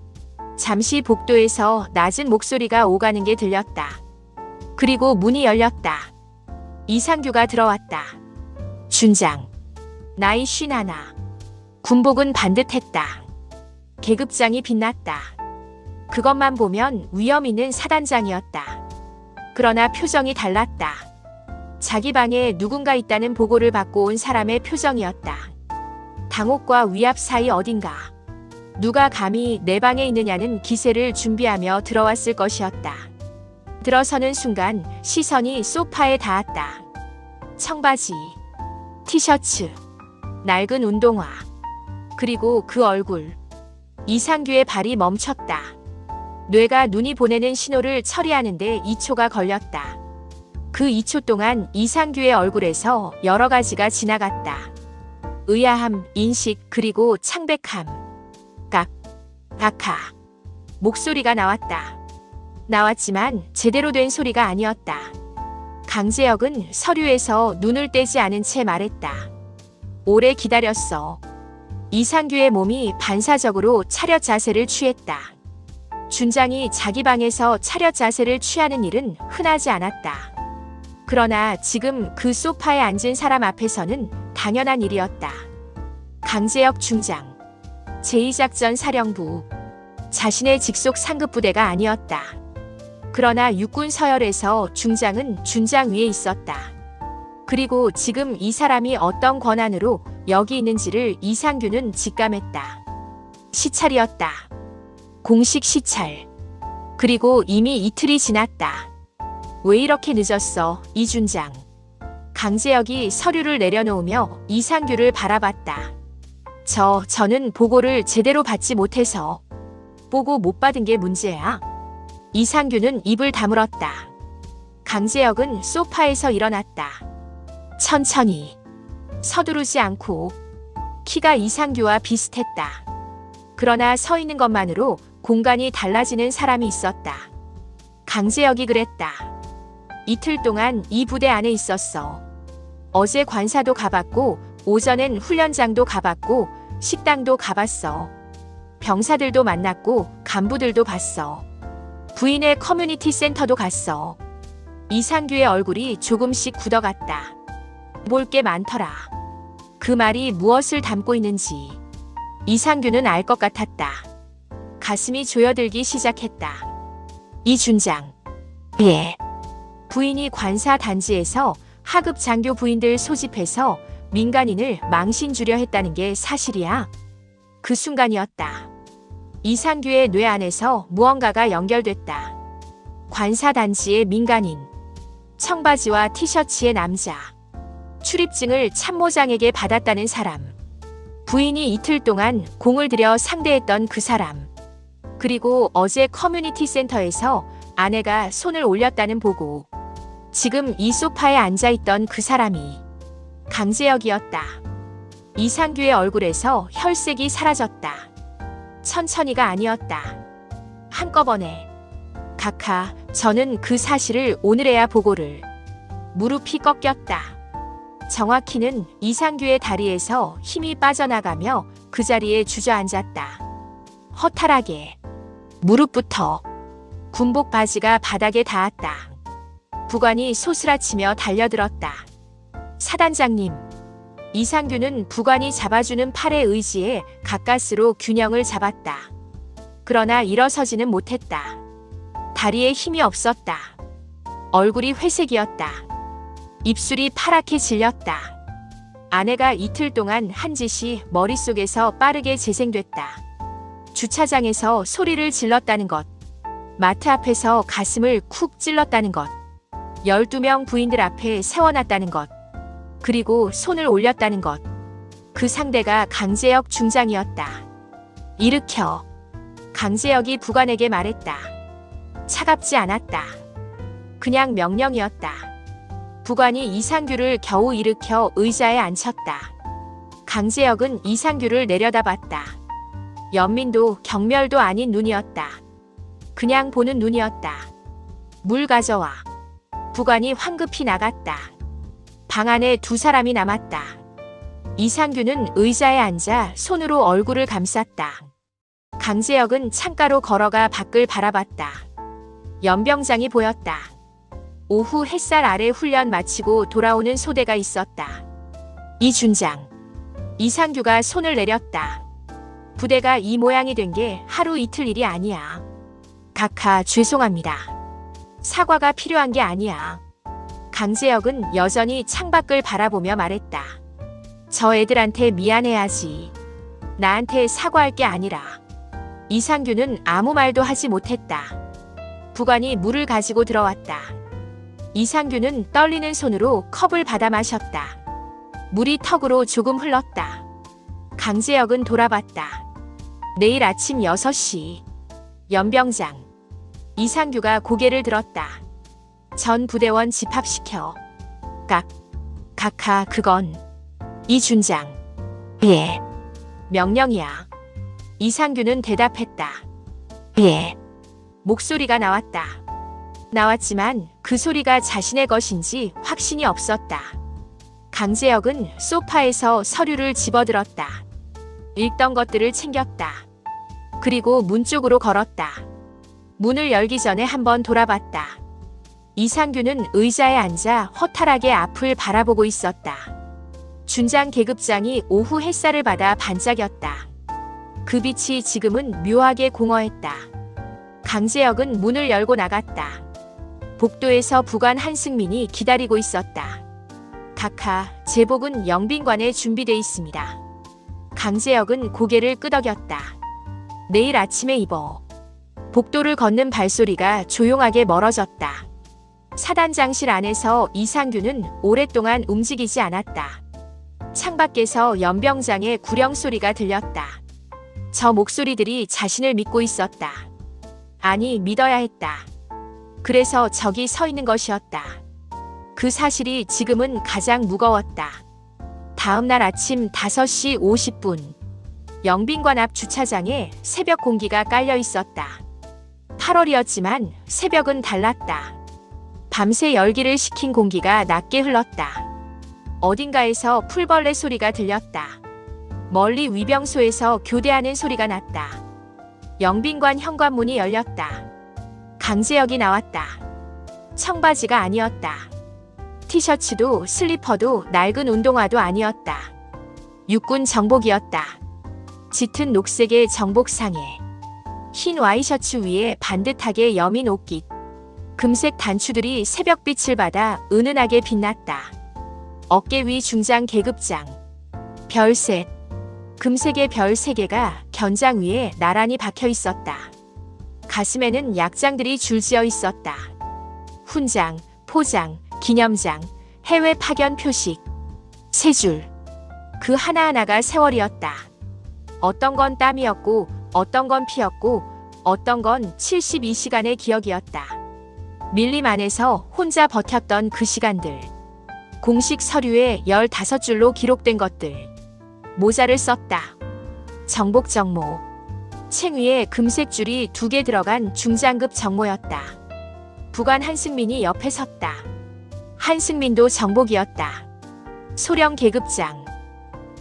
잠시 복도에서 낮은 목소리가 오가는 게 들렸다. 그리고 문이 열렸다. 이상규가 들어왔다. 준장. 나이 51. 군복은 반듯했다. 계급장이 빛났다. 그것만 보면 위험 있는 사단장이었다. 그러나 표정이 달랐다. 자기 방에 누군가 있다는 보고를 받고 온 사람의 표정이었다. 당혹과 위압 사이 어딘가. 누가 감히 내 방에 있느냐는 기세를 준비하며 들어왔을 것이었다. 들어서는 순간 시선이 소파에 닿았다. 청바지, 티셔츠, 낡은 운동화, 그리고 그 얼굴. 이상규의 발이 멈췄다. 뇌가 눈이 보내는 신호를 처리하는데 2초가 걸렸다. 그 2초 동안 이상규의 얼굴에서 여러 가지가 지나갔다. 의아함, 인식, 그리고 창백함. 깍, 아카. 목소리가 나왔다. 나왔지만 제대로 된 소리가 아니었다. 강재혁은 서류에서 눈을 떼지 않은 채 말했다. 오래 기다렸어. 이상규의 몸이 반사적으로 차렷 자세를 취했다. 준장이 자기 방에서 차렷 자세를 취하는 일은 흔하지 않았다. 그러나 지금 그 소파에 앉은 사람 앞에서는 당연한 일이었다. 강재혁 중장. 제2작전 사령부. 자신의 직속 상급부대가 아니었다. 그러나 육군 서열에서 중장은 준장 위에 있었다. 그리고 지금 이 사람이 어떤 권한으로 여기 있는지를 이상규는 직감했다. 시찰이었다. 공식 시찰. 그리고 이미 이틀이 지났다. 왜 이렇게 늦었어, 이준장? 강재혁이 서류를 내려놓으며 이상규를 바라봤다. 저는 보고를 제대로 받지 못해서. 보고 못 받은 게 문제야. 이상규는 입을 다물었다. 강재혁은 소파에서 일어났다. 천천히. 서두르지 않고. 키가 이상규와 비슷했다. 그러나 서 있는 것만으로 공간이 달라지는 사람이 있었다. 강재혁이 그랬다. 이틀 동안 이 부대 안에 있었어. 어제 관사도 가봤고 오전엔 훈련장도 가봤고 식당도 가봤어. 병사들도 만났고 간부들도 봤어. 부인의 커뮤니티 센터도 갔어. 이상규의 얼굴이 조금씩 굳어갔다. 볼 게 많더라. 그 말이 무엇을 담고 있는지 이상규는 알 것 같았다. 가슴이 조여들기 시작했다. 이준장. 예. 부인이 관사 단지에서 하급 장교 부인들 소집해서 민간인을 망신 주려 했다는 게 사실이야. 그 순간이었다. 이상규의 뇌 안에서 무언가가 연결됐다. 관사 단지의 민간인. 청바지와 티셔츠의 남자. 출입증을 참모장에게 받았다는 사람. 부인이 이틀 동안 공을 들여 상대했던 그 사람. 그리고 어제 커뮤니티 센터에서 아내가 손을 올렸다는 보고. 지금 이 소파에 앉아있던 그 사람이 강재혁이었다. 이상규의 얼굴에서 혈색이 사라졌다. 천천히가 아니었다. 한꺼번에. 각하, 저는 그 사실을 오늘에야 보고를. 무릎이 꺾였다. 정확히는 이상규의 다리에서 힘이 빠져나가며 그 자리에 주저앉았다. 허탈하게. 무릎부터. 군복 바지가 바닥에 닿았다. 부관이 소스라치며 달려들었다. 사단장님. 이상규는 부관이 잡아주는 팔의 의지에 가까스로 균형을 잡았다. 그러나 일어서지는 못했다. 다리에 힘이 없었다. 얼굴이 회색이었다. 입술이 파랗게 질렸다. 아내가 이틀 동안 한 짓이 머릿속에서 빠르게 재생됐다. 주차장에서 소리를 질렀다는 것. 마트 앞에서 가슴을 쿡 찔렀다는 것. 12명 부인들 앞에 세워놨다는 것. 그리고 손을 올렸다는 것. 그 상대가 강재혁 중장이었다. 일으켜. 강재혁이 부관에게 말했다. 차갑지 않았다. 그냥 명령이었다. 부관이 이상규를 겨우 일으켜 의자에 앉혔다. 강재혁은 이상규를 내려다봤다. 연민도 경멸도 아닌 눈이었다. 그냥 보는 눈이었다. 물 가져와. 부관이 황급히 나갔다. 방 안에 두 사람이 남았다. 이상규는 의자에 앉아 손으로 얼굴을 감쌌다. 강재혁은 창가로 걸어가 밖을 바라봤다. 연병장이 보였다. 오후 햇살 아래 훈련 마치고 돌아오는 소대가 있었다. 이준장. 이상규가 손을 내렸다. 부대가 이 모양이 된 게 하루 이틀 일이 아니야. 각하, 죄송합니다. 사과가 필요한 게 아니야. 강재혁은 여전히 창밖을 바라보며 말했다. 저 애들한테 미안해야지. 나한테 사과할 게 아니라. 이상규는 아무 말도 하지 못했다. 부관이 물을 가지고 들어왔다. 이상규는 떨리는 손으로 컵을 받아 마셨다. 물이 턱으로 조금 흘렀다. 강재혁은 돌아봤다. 내일 아침 6시. 연병장. 이상규가 고개를 들었다. 전 부대원 집합시켜. 각하, 그건. 이준장. 예. 명령이야. 이상규는 대답했다. 예. 목소리가 나왔다. 나왔지만 그 소리가 자신의 것인지 확신이 없었다. 강재혁은 소파에서 서류를 집어들었다. 읽던 것들을 챙겼다. 그리고 문 쪽으로 걸었다. 문을 열기 전에 한번 돌아봤다. 이상규는 의자에 앉아 허탈하게 앞을 바라보고 있었다. 준장 계급장이 오후 햇살을 받아 반짝였다. 그 빛이 지금은 묘하게 공허했다. 강재혁은 문을 열고 나갔다. 복도에서 부관 한승민이 기다리고 있었다. 각하, 제복은 영빈관에 준비돼 있습니다. 강제혁은 고개를 끄덕였다. 내일 아침에 입어. 복도를 걷는 발소리가 조용하게 멀어졌다. 사단장실 안에서 이상규는 오랫동안 움직이지 않았다. 창밖에서 연병장의 구령 소리가 들렸다. 저 목소리들이 자신을 믿고 있었다. 아니, 믿어야 했다. 그래서 저기 서 있는 것이었다. 그 사실이 지금은 가장 무거웠다. 다음 날 아침 5시 50분. 영빈관 앞 주차장에 새벽 공기가 깔려 있었다. 8월이었지만 새벽은 달랐다. 밤새 열기를 식힌 공기가 낮게 흘렀다. 어딘가에서 풀벌레 소리가 들렸다. 멀리 위병소에서 교대하는 소리가 났다. 영빈관 현관문이 열렸다. 강제혁이 나왔다. 청바지가 아니었다. 티셔츠도 슬리퍼도 낡은 운동화도 아니었다. 육군 정복이었다. 짙은 녹색의 정복상에 흰 와이셔츠 위에 반듯하게 여민 옷깃. 금색 단추들이 새벽빛을 받아 은은하게 빛났다. 어깨 위 중장 계급장. 별셋. 금색의 별 3개가 견장 위에 나란히 박혀 있었다. 가슴에는 약장들이 줄지어 있었다. 훈장, 포장, 기념장, 해외 파견 표식. 3줄. 그 하나하나가 세월이었다. 어떤 건 땀이었고, 어떤 건 피였고, 어떤 건 72시간의 기억이었다. 밀림 안에서 혼자 버텼던 그 시간들. 공식 서류에 15줄로 기록된 것들. 모자를 썼다. 정복 정모. 챙 위에 금색 줄이 2개 들어간 중장급 정모였다. 부관 한승민이 옆에 섰다. 한승민도 정복이었다. 소령 계급장.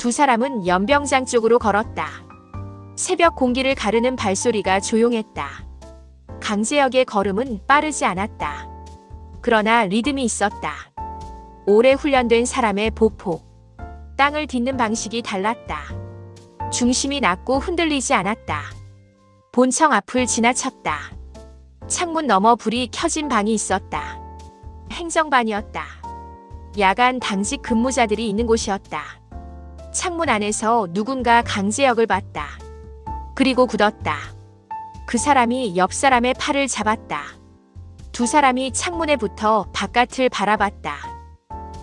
2 사람은 연병장 쪽으로 걸었다. 새벽 공기를 가르는 발소리가 조용했다. 강제혁의 걸음은 빠르지 않았다. 그러나 리듬이 있었다. 오래 훈련된 사람의 보폭. 땅을 딛는 방식이 달랐다. 중심이 낮고 흔들리지 않았다. 본청 앞을 지나쳤다. 창문 너머 불이 켜진 방이 있었다. 행정반이었다. 야간 당직 근무자들이 있는 곳이었다. 창문 안에서 누군가 강제혁을 봤다. 그리고 굳었다. 그 사람이 옆 사람의 팔을 잡았다. 2 사람이 창문에 붙어 바깥을 바라봤다.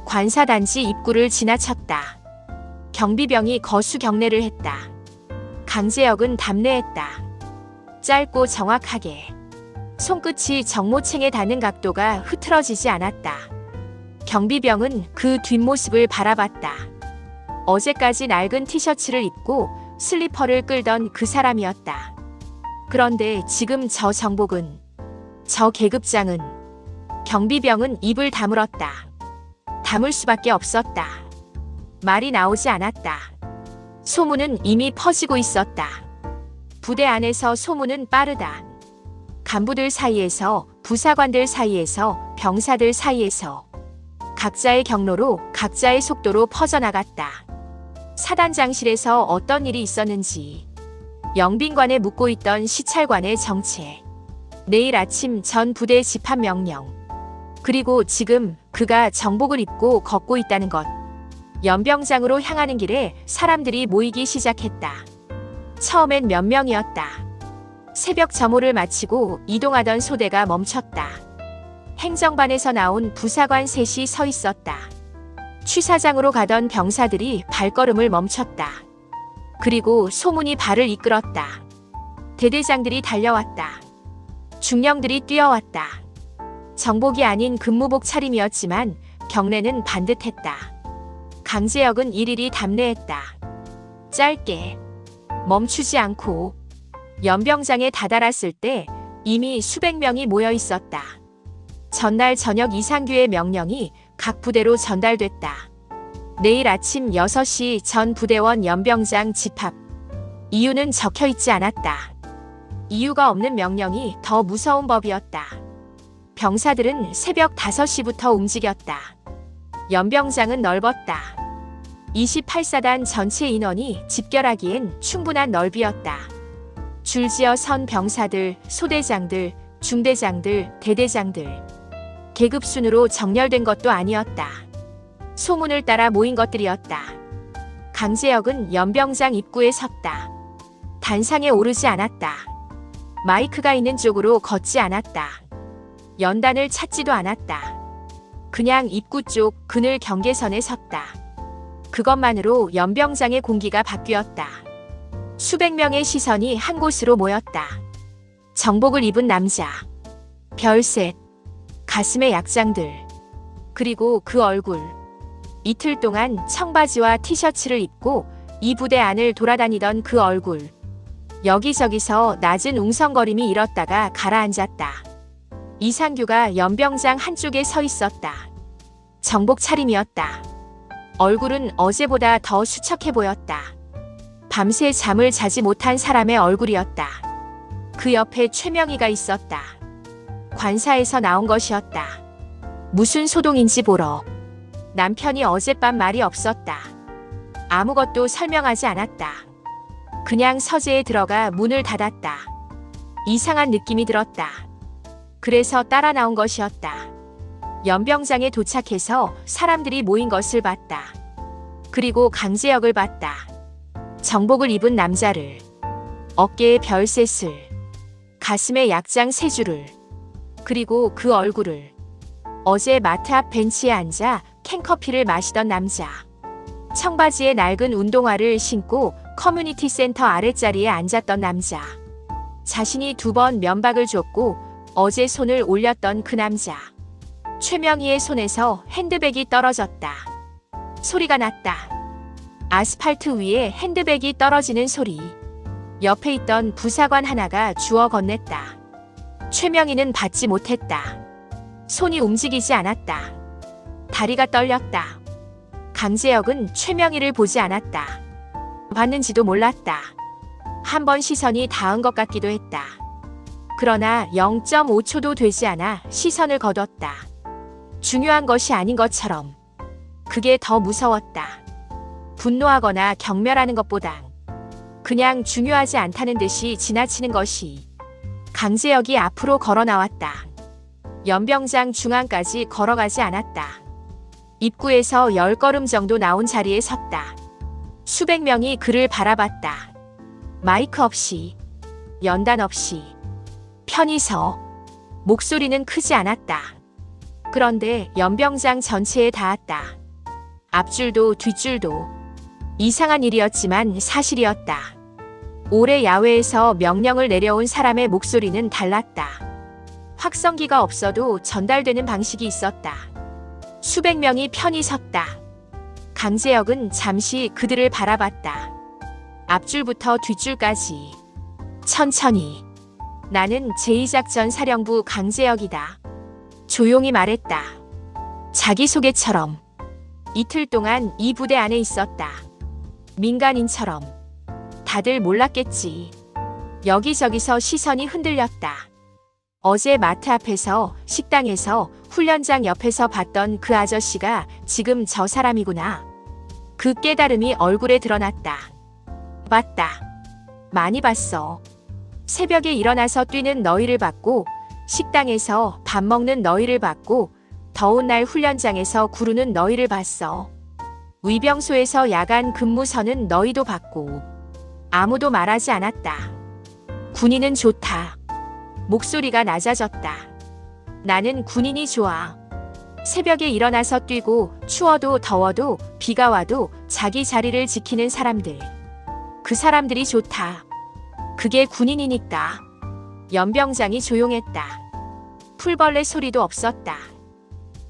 관사단지 입구를 지나쳤다. 경비병이 거수 경례를 했다. 강제혁은 답례했다. 짧고 정확하게. 손끝이 정모챙에 닿는 각도가 흐트러지지 않았다. 경비병은 그 뒷모습을 바라봤다. 어제까지 낡은 티셔츠를 입고 슬리퍼를 끌던 그 사람이었다. 그런데 지금 저 정복은, 저 계급장은, 경비병은 입을 다물었다. 다물 수밖에 없었다. 말이 나오지 않았다. 소문은 이미 퍼지고 있었다. 부대 안에서 소문은 빠르다. 간부들 사이에서, 부사관들 사이에서, 병사들 사이에서 각자의 경로로, 각자의 속도로 퍼져나갔다. 사단장실에서 어떤 일이 있었는지, 영빈관에 묵고 있던 시찰관의 정체, 내일 아침 전 부대 집합 명령, 그리고 지금 그가 정복을 입고 걷고 있다는 것. 연병장으로 향하는 길에 사람들이 모이기 시작했다. 처음엔 몇 명이었다. 새벽 점호를 마치고 이동하던 소대가 멈췄다. 행정반에서 나온 부사관 3이 서 있었다. 취사장으로 가던 병사들이 발걸음을 멈췄다. 그리고 소문이 발을 이끌었다. 대대장들이 달려왔다. 중령들이 뛰어왔다. 정복이 아닌 근무복 차림이었지만 경례는 반듯했다. 강제혁은 일일이 답례했다. 짧게, 멈추지 않고. 연병장에 다다랐을 때 이미 수백 명이 모여 있었다. 전날 저녁 이상규의 명령이 각 부대로 전달됐다. 내일 아침 6시 전 부대원 연병장 집합. 이유는 적혀 있지 않았다. 이유가 없는 명령이 더 무서운 법이었다. 병사들은 새벽 5시부터 움직였다. 연병장은 넓었다. 28사단 전체 인원이 집결하기엔 충분한 넓이였다. 줄지어 선 병사들, 소대장들, 중대장들, 대대장들. 계급순으로 정렬된 것도 아니었다. 소문을 따라 모인 것들이었다. 강제혁은 연병장 입구에 섰다. 단상에 오르지 않았다. 마이크가 있는 쪽으로 걷지 않았다. 연단을 찾지도 않았다. 그냥 입구 쪽 그늘 경계선에 섰다. 그것만으로 연병장의 공기가 바뀌었다. 수백 명의 시선이 한 곳으로 모였다. 정복을 입은 남자, 별셋, 가슴에 약장들, 그리고 그 얼굴. 이틀 동안 청바지와 티셔츠를 입고 이 부대 안을 돌아다니던 그 얼굴. 여기저기서 낮은 웅성거림이 일었다가 가라앉았다. 이상규가 연병장 한쪽에 서 있었다. 정복 차림이었다. 얼굴은 어제보다 더 수척해 보였다. 밤새 잠을 자지 못한 사람의 얼굴이었다. 그 옆에 최명희가 있었다. 관사에서 나온 것이었다. 무슨 소동인지 보러. 남편이 어젯밤 말이 없었다. 아무것도 설명하지 않았다. 그냥 서재에 들어가 문을 닫았다. 이상한 느낌이 들었다. 그래서 따라 나온 것이었다. 연병장에 도착해서 사람들이 모인 것을 봤다. 그리고 강제혁을 봤다. 정복을 입은 남자를, 어깨에 별셋을, 가슴에 약장 3줄을, 그리고 그 얼굴을. 어제 마트 앞 벤치에 앉아 캔커피를 마시던 남자. 청바지에 낡은 운동화를 신고 커뮤니티 센터 아랫자리에 앉았던 남자. 자신이 2번 면박을 줬고 어제 손을 올렸던 그 남자. 최명희의 손에서 핸드백이 떨어졌다. 소리가 났다. 아스팔트 위에 핸드백이 떨어지는 소리. 옆에 있던 부사관 하나가 주워 건넸다. 최명희는 받지 못했다. 손이 움직이지 않았다. 다리가 떨렸다. 강제혁은 최명희를 보지 않았다. 봤는지도 몰랐다. 한 번 시선이 닿은 것 같기도 했다. 그러나 0.5초도 되지 않아 시선을 거뒀다. 중요한 것이 아닌 것처럼. 그게 더 무서웠다. 분노하거나 경멸하는 것보단 그냥 중요하지 않다는 듯이 지나치는 것이. 강제혁이 앞으로 걸어 나왔다. 연병장 중앙까지 걸어가지 않았다. 입구에서 10걸음 정도 나온 자리에 섰다. 수백 명이 그를 바라봤다. 마이크 없이, 연단 없이, 편히 서. 목소리는 크지 않았다. 그런데 연병장 전체에 닿았다. 앞줄도 뒷줄도. 이상한 일이었지만 사실이었다. 올해 야외에서 명령을 내려온 사람의 목소리는 달랐다. 확성기가 없어도 전달되는 방식이 있었다. 수백 명이 편히 섰다. 강제혁은 잠시 그들을 바라봤다. 앞줄부터 뒷줄까지. 천천히. 나는 제2작전사령부 강제혁이다. 조용히 말했다. 자기소개처럼. 이틀 동안 이 부대 안에 있었다. 민간인처럼. 다들 몰랐겠지. 여기저기서 시선이 흔들렸다. 어제 마트 앞에서, 식당에서, 훈련장 옆에서 봤던 그 아저씨가 지금 저 사람이구나. 그 깨달음이 얼굴에 드러났다. 봤다. 많이 봤어. 새벽에 일어나서 뛰는 너희를 봤고, 식당에서 밥 먹는 너희를 봤고, 더운 날 훈련장에서 구르는 너희를 봤어. 위병소에서 야간 근무 서는 너희도 봤고. 아무도 말하지 않았다. 군인은 좋다. 목소리가 낮아졌다. 나는 군인이 좋아. 새벽에 일어나서 뛰고 추워도 더워도 비가 와도 자기 자리를 지키는 사람들. 그 사람들이 좋다. 그게 군인이니까. 연병장이 조용했다. 풀벌레 소리도 없었다.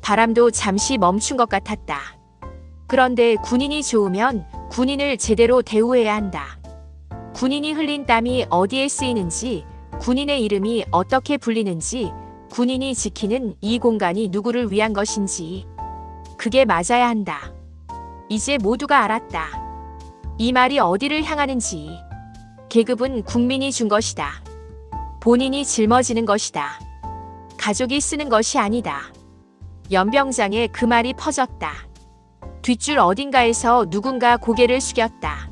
바람도 잠시 멈춘 것 같았다. 그런데 군인이 좋으면 군인을 제대로 대우해야 한다. 군인이 흘린 땀이 어디에 쓰이는지, 군인의 이름이 어떻게 불리는지, 군인이 지키는 이 공간이 누구를 위한 것인지. 그게 맞아야 한다. 이제 모두가 알았다. 이 말이 어디를 향하는지. 계급은 국민이 준 것이다. 본인이 짊어지는 것이다. 가족이 쓰는 것이 아니다. 연병장에 그 말이 퍼졌다. 뒷줄 어딘가에서 누군가 고개를 숙였다.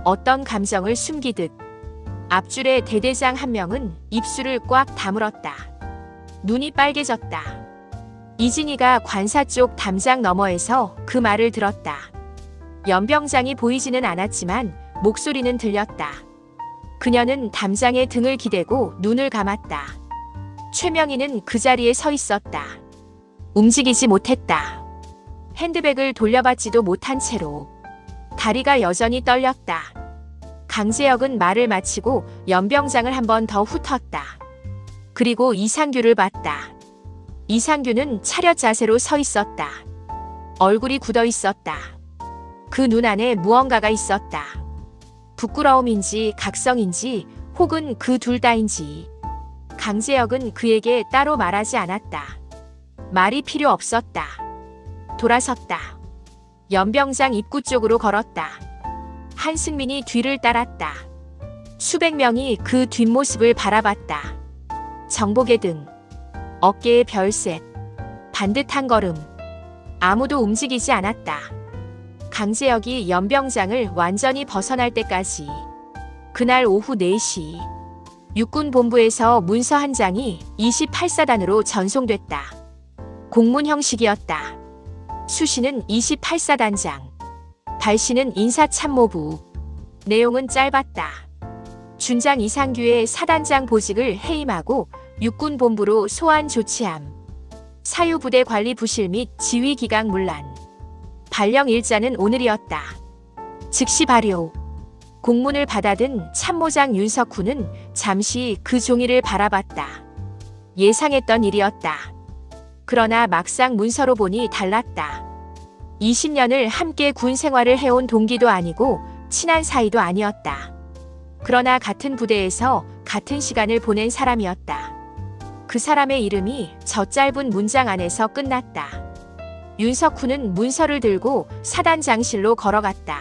어떤 감정을 숨기듯. 앞줄의 대대장 한 명은 입술을 꽉 다물었다. 눈이 빨개졌다. 이진이가 관사 쪽 담장 너머에서 그 말을 들었다. 연병장이 보이지는 않았지만 목소리는 들렸다. 그녀는 담장에 등을 기대고 눈을 감았다. 최명희는 그 자리에 서 있었다. 움직이지 못했다. 핸드백을 돌려받지도 못한 채로 다리가 여전히 떨렸다. 강재혁은 말을 마치고 연병장을 한 번 더 훑었다. 그리고 이상규를 봤다. 이상규는 차렷 자세로 서 있었다. 얼굴이 굳어 있었다. 그 눈 안에 무언가가 있었다. 부끄러움인지 각성인지 혹은 그 둘 다인지. 강재혁은 그에게 따로 말하지 않았다. 말이 필요 없었다. 돌아섰다. 연병장 입구 쪽으로 걸었다. 한승민이 뒤를 따랐다. 수백 명이 그 뒷모습을 바라봤다. 정복의 등, 어깨에 별셋, 반듯한 걸음. 아무도 움직이지 않았다. 강재혁이 연병장을 완전히 벗어날 때까지. 그날 오후 4시 육군본부에서 문서 한 장이 28사단으로 전송됐다. 공문 형식이었다. 수시는 28사단장, 발시는 인사참모부. 내용은 짧았다. 준장 이상규의 사단장 보직을 해임하고 육군본부로 소환 조치함. 사유부대 관리 부실 및 지휘기강 문란. 발령 일자는 오늘이었다. 즉시 발효. 공문을 받아든 참모장 윤석훈은 잠시 그 종이를 바라봤다. 예상했던 일이었다. 그러나 막상 문서로 보니 달랐다. 20년을 함께 군 생활을 해온 동기도 아니고 친한 사이도 아니었다. 그러나 같은 부대에서 같은 시간을 보낸 사람이었다. 그 사람의 이름이 저 짧은 문장 안에서 끝났다. 윤석훈은 문서를 들고 사단장실로 걸어갔다.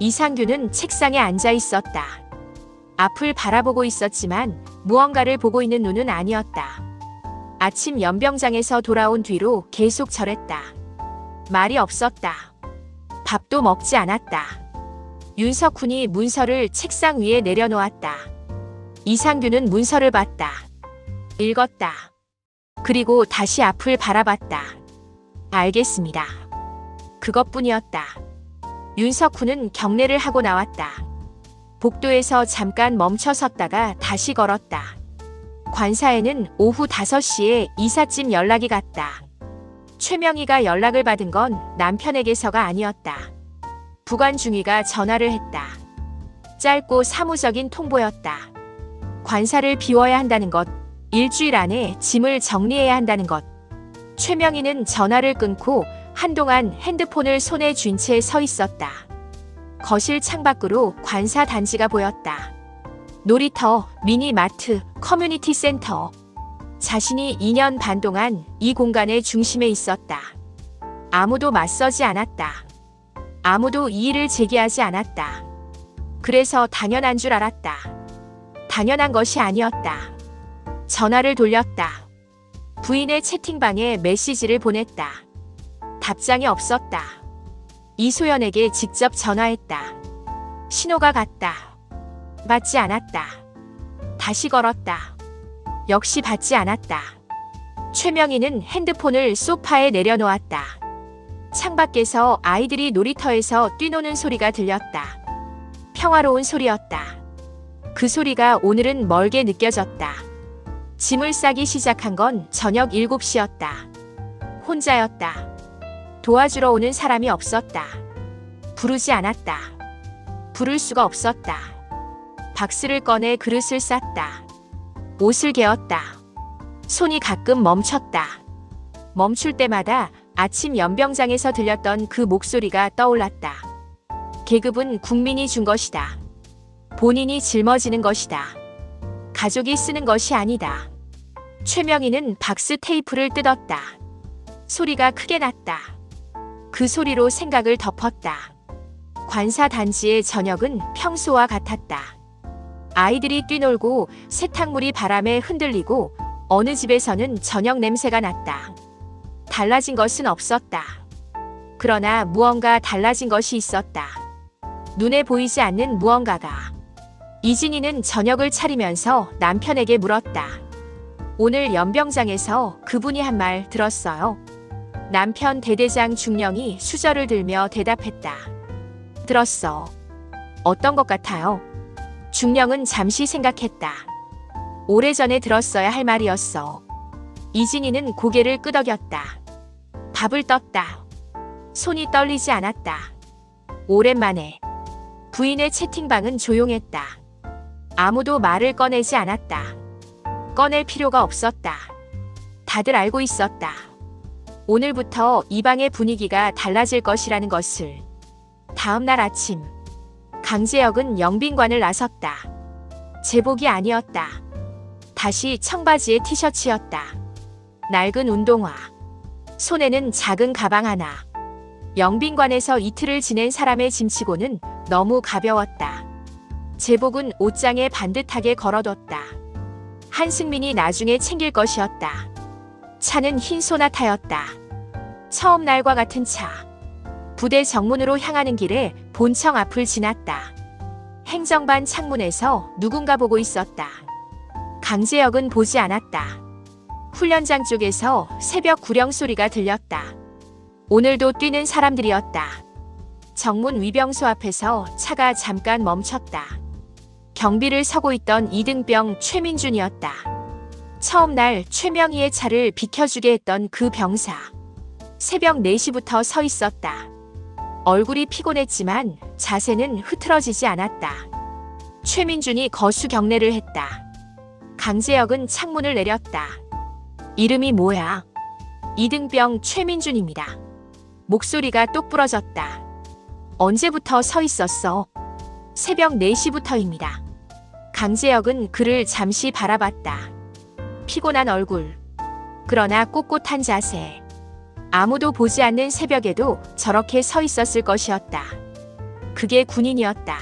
이상규는 책상에 앉아 있었다. 앞을 바라보고 있었지만 무언가를 보고 있는 눈은 아니었다. 아침 연병장에서 돌아온 뒤로 계속 절했다. 말이 없었다. 밥도 먹지 않았다. 윤석훈이 문서를 책상 위에 내려놓았다. 이상규는 문서를 봤다. 읽었다. 그리고 다시 앞을 바라봤다. 알겠습니다. 그것뿐이었다. 윤석훈은 경례를 하고 나왔다. 복도에서 잠깐 멈춰 섰다가 다시 걸었다. 관사에는 오후 5시에 이삿짐 연락이 갔다. 최명희가 연락을 받은 건 남편에게서가 아니었다. 부관중위가 전화를 했다. 짧고 사무적인 통보였다. 관사를 비워야 한다는 것, 일주일 안에 짐을 정리해야 한다는 것. 최명희는 전화를 끊고 한동안 핸드폰을 손에 쥔 채 서 있었다. 거실 창밖으로 관사 단지가 보였다. 놀이터, 미니마트, 커뮤니티 센터. 자신이 2년 반 동안 이 공간의 중심에 있었다. 아무도 맞서지 않았다. 아무도 이의를 제기하지 않았다. 그래서 당연한 줄 알았다. 당연한 것이 아니었다. 전화를 돌렸다. 부인의 채팅방에 메시지를 보냈다. 답장이 없었다. 이소연에게 직접 전화했다. 신호가 갔다. 받지 않았다. 다시 걸었다. 역시 받지 않았다. 최명희는 핸드폰을 소파에 내려놓았다. 창밖에서 아이들이 놀이터에서 뛰노는 소리가 들렸다. 평화로운 소리였다. 그 소리가 오늘은 멀게 느껴졌다. 짐을 싸기 시작한 건 저녁 7시였다. 혼자였다. 도와주러 오는 사람이 없었다. 부르지 않았다. 부를 수가 없었다. 박스를 꺼내 그릇을 쌌다. 옷을 개었다. 손이 가끔 멈췄다. 멈출 때마다 아침 연병장에서 들렸던 그 목소리가 떠올랐다. 계급은 국민이 준 것이다. 본인이 짊어지는 것이다. 가족이 쓰는 것이 아니다. 최명희는 박스 테이프를 뜯었다. 소리가 크게 났다. 그 소리로 생각을 덮었다. 관사 단지의 저녁은 평소와 같았다. 아이들이 뛰놀고 세탁물이 바람에 흔들리고 어느 집에서는 저녁 냄새가 났다. 달라진 것은 없었다. 그러나 무언가 달라진 것이 있었다. 눈에 보이지 않는 무언가가. 이진이는 저녁을 차리면서 남편에게 물었다. 오늘 연병장에서 그분이 한 말 들었어요. 남편 대대장 중령이 수저를 들며 대답했다. 들었어. 어떤 것 같아요? 중령은 잠시 생각했다. 오래전에 들었어야 할 말이었어. 이진이는 고개를 끄덕였다. 밥을 떴다. 손이 떨리지 않았다. 오랜만에. 부인의 채팅방은 조용했다. 아무도 말을 꺼내지 않았다. 꺼낼 필요가 없었다. 다들 알고 있었다. 오늘부터 이 방의 분위기가 달라질 것이라는 것을. 다음 날 아침, 강재혁은 영빈관을 나섰다. 제복이 아니었다. 다시 청바지에 티셔츠였다. 낡은 운동화. 손에는 작은 가방 하나. 영빈관에서 이틀을 지낸 사람의 짐치고는 너무 가벼웠다. 제복은 옷장에 반듯하게 걸어뒀다. 한승민이 나중에 챙길 것이었다. 차는 흰 소나타였다. 처음 날과 같은 차. 부대 정문으로 향하는 길에 본청 앞을 지났다. 행정반 창문에서 누군가 보고 있었다. 강재혁은 보지 않았다. 훈련장 쪽에서 새벽 구령 소리가 들렸다. 오늘도 뛰는 사람들이었다. 정문 위병소 앞에서 차가 잠깐 멈췄다. 경비를 서고 있던 이등병 최민준이었다. 처음 날 최명희의 차를 비켜주게 했던 그 병사. 새벽 4시부터 서 있었다. 얼굴이 피곤했지만 자세는 흐트러지지 않았다. 최민준이 거수 경례를 했다. 강재혁은 창문을 내렸다. 이름이 뭐야? 이등병 최민준입니다. 목소리가 똑 부러졌다. 언제부터 서 있었어? 새벽 4시부터입니다. 강재혁은 그를 잠시 바라봤다. 피곤한 얼굴. 그러나 꼿꼿한 자세. 아무도 보지 않는 새벽에도 저렇게 서 있었을 것이었다. 그게 군인이었다.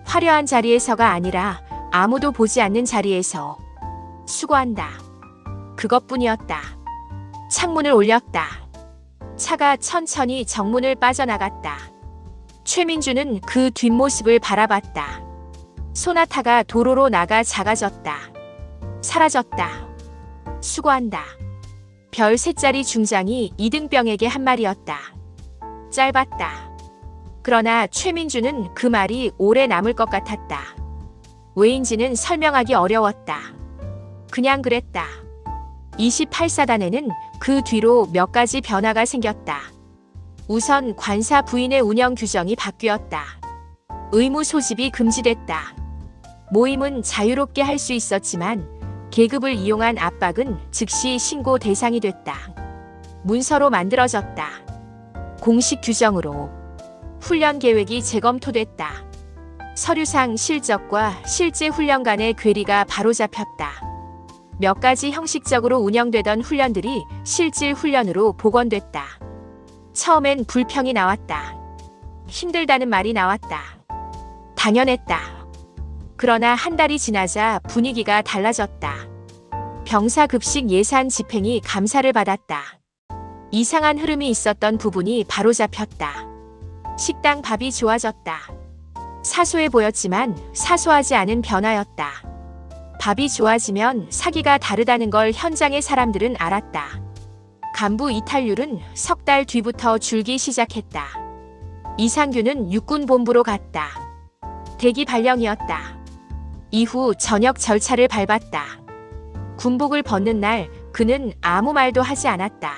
화려한 자리에서가 아니라 아무도 보지 않는 자리에서. 수고한다. 그것뿐이었다. 창문을 올렸다. 차가 천천히 정문을 빠져나갔다. 최민준은 그 뒷모습을 바라봤다. 소나타가 도로로 나가 작아졌다. 사라졌다. 수고한다. 별 3자리 중장이 이등병에게 한 말이었다. 짧았다. 그러나 최민준은 그 말이 오래 남을 것 같았다. 왜인지는 설명하기 어려웠다. 그냥 그랬다. 28사단에는 그 뒤로 몇 가지 변화가 생겼다. 우선 관사 부인의 운영 규정이 바뀌었다. 의무 소집이 금지됐다. 모임은 자유롭게 할 수 있었지만 계급을 이용한 압박은 즉시 신고 대상이 됐다. 문서로 만들어졌다. 공식 규정으로. 훈련 계획이 재검토됐다. 서류상 실적과 실제 훈련 간의 괴리가 바로잡혔다. 몇 가지 형식적으로 운영되던 훈련들이 실질 훈련으로 복원됐다. 처음엔 불평이 나왔다. 힘들다는 말이 나왔다. 당연했다. 그러나 한 달이 지나자 분위기가 달라졌다. 병사 급식 예산 집행이 감사를 받았다. 이상한 흐름이 있었던 부분이 바로잡혔다. 식당 밥이 좋아졌다. 사소해 보였지만 사소하지 않은 변화였다. 밥이 좋아지면 사기가 다르다는 걸 현장의 사람들은 알았다. 간부 이탈률은 3달 뒤부터 줄기 시작했다. 이상규는 육군본부로 갔다. 대기 발령이었다. 이후 전역 절차를 밟았다. 군복을 벗는 날 그는 아무 말도 하지 않았다.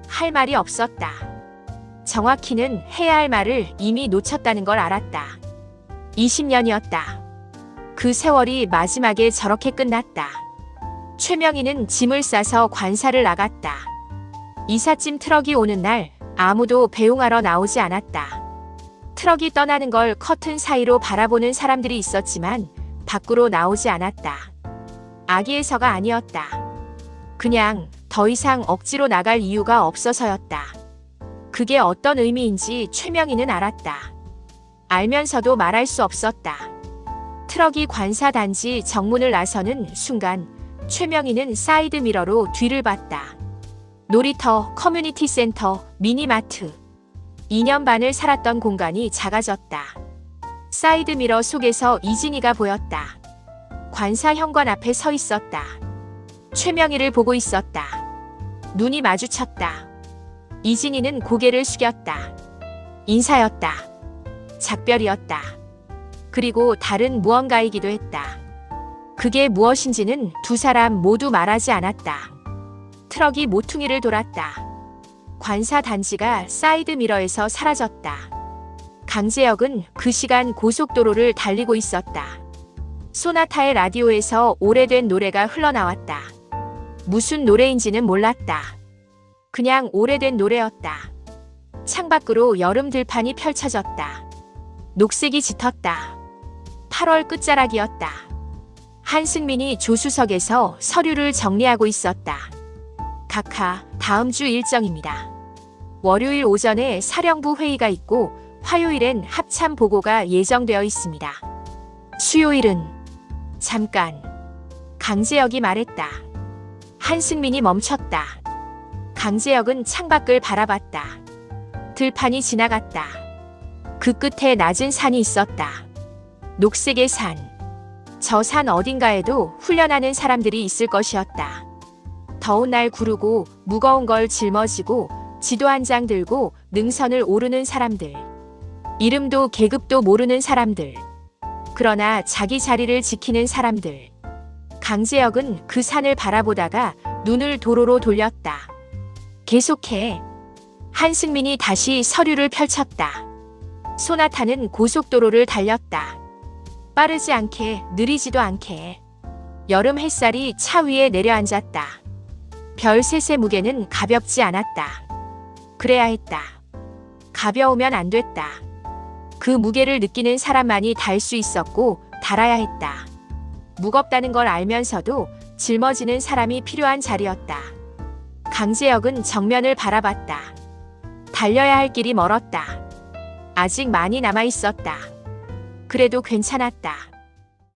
할 말이 없었다. 정확히는 해야 할 말을 이미 놓쳤다는 걸 알았다. 20년이었다. 그 세월이 마지막에 저렇게 끝났다. 최명희는 짐을 싸서 관사를 나갔다. 이삿짐 트럭이 오는 날 아무도 배웅하러 나오지 않았다. 트럭이 떠나는 걸 커튼 사이로 바라보는 사람들이 있었지만 밖으로 나오지 않았다. 아기에서가 아니었다. 그냥 더 이상 억지로 나갈 이유가 없어서였다. 그게 어떤 의미인지 최명희는 알았다. 알면서도 말할 수 없었다. 트럭이 관사 단지 정문을 나서는 순간 최명희는 사이드미러로 뒤를 봤다. 놀이터, 커뮤니티 센터, 미니마트. 2년 반을 살았던 공간이 작아졌다. 사이드미러 속에서 이진이가 보였다. 관사 현관 앞에 서 있었다. 최명희를 보고 있었다. 눈이 마주쳤다. 이진이는 고개를 숙였다. 인사였다. 작별이었다. 그리고 다른 무언가이기도 했다. 그게 무엇인지는 두 사람 모두 말하지 않았다. 트럭이 모퉁이를 돌았다. 관사 단지가 사이드미러에서 사라졌다. 강재혁은 그 시간 고속도로를 달리고 있었다. 소나타의 라디오에서 오래된 노래가 흘러나왔다. 무슨 노래인지는 몰랐다. 그냥 오래된 노래였다. 창밖으로 여름 들판이 펼쳐졌다. 녹색이 짙었다. 8월 끝자락이었다. 한승민이 조수석에서 서류를 정리하고 있었다. 각하, 다음 주 일정입니다. 월요일 오전에 사령부 회의가 있고 화요일엔 합참 보고가 예정되어 있습니다. 수요일은 잠깐. 강재혁이 말했다. 한승민이 멈췄다. 강재혁은 창밖을 바라봤다. 들판이 지나갔다. 그 끝에 낮은 산이 있었다. 녹색의 산. 저 산 어딘가에도 훈련하는 사람들이 있을 것이었다. 더운 날 구르고 무거운 걸 짊어지고 지도 한 장 들고 능선을 오르는 사람들. 이름도 계급도 모르는 사람들. 그러나 자기 자리를 지키는 사람들. 강재혁은 그 산을 바라보다가 눈을 도로로 돌렸다. 계속해. 한승민이 다시 서류를 펼쳤다. 소나타는 고속도로를 달렸다. 빠르지 않게, 느리지도 않게. 여름 햇살이 차 위에 내려앉았다. 별셋의 무게는 가볍지 않았다. 그래야 했다. 가벼우면 안 됐다. 그 무게를 느끼는 사람만이 달 수 있었고 달아야 했다. 무겁다는 걸 알면서도 짊어지는 사람이 필요한 자리였다. 강재혁은 정면을 바라봤다. 달려야 할 길이 멀었다. 아직 많이 남아 있었다. 그래도 괜찮았다.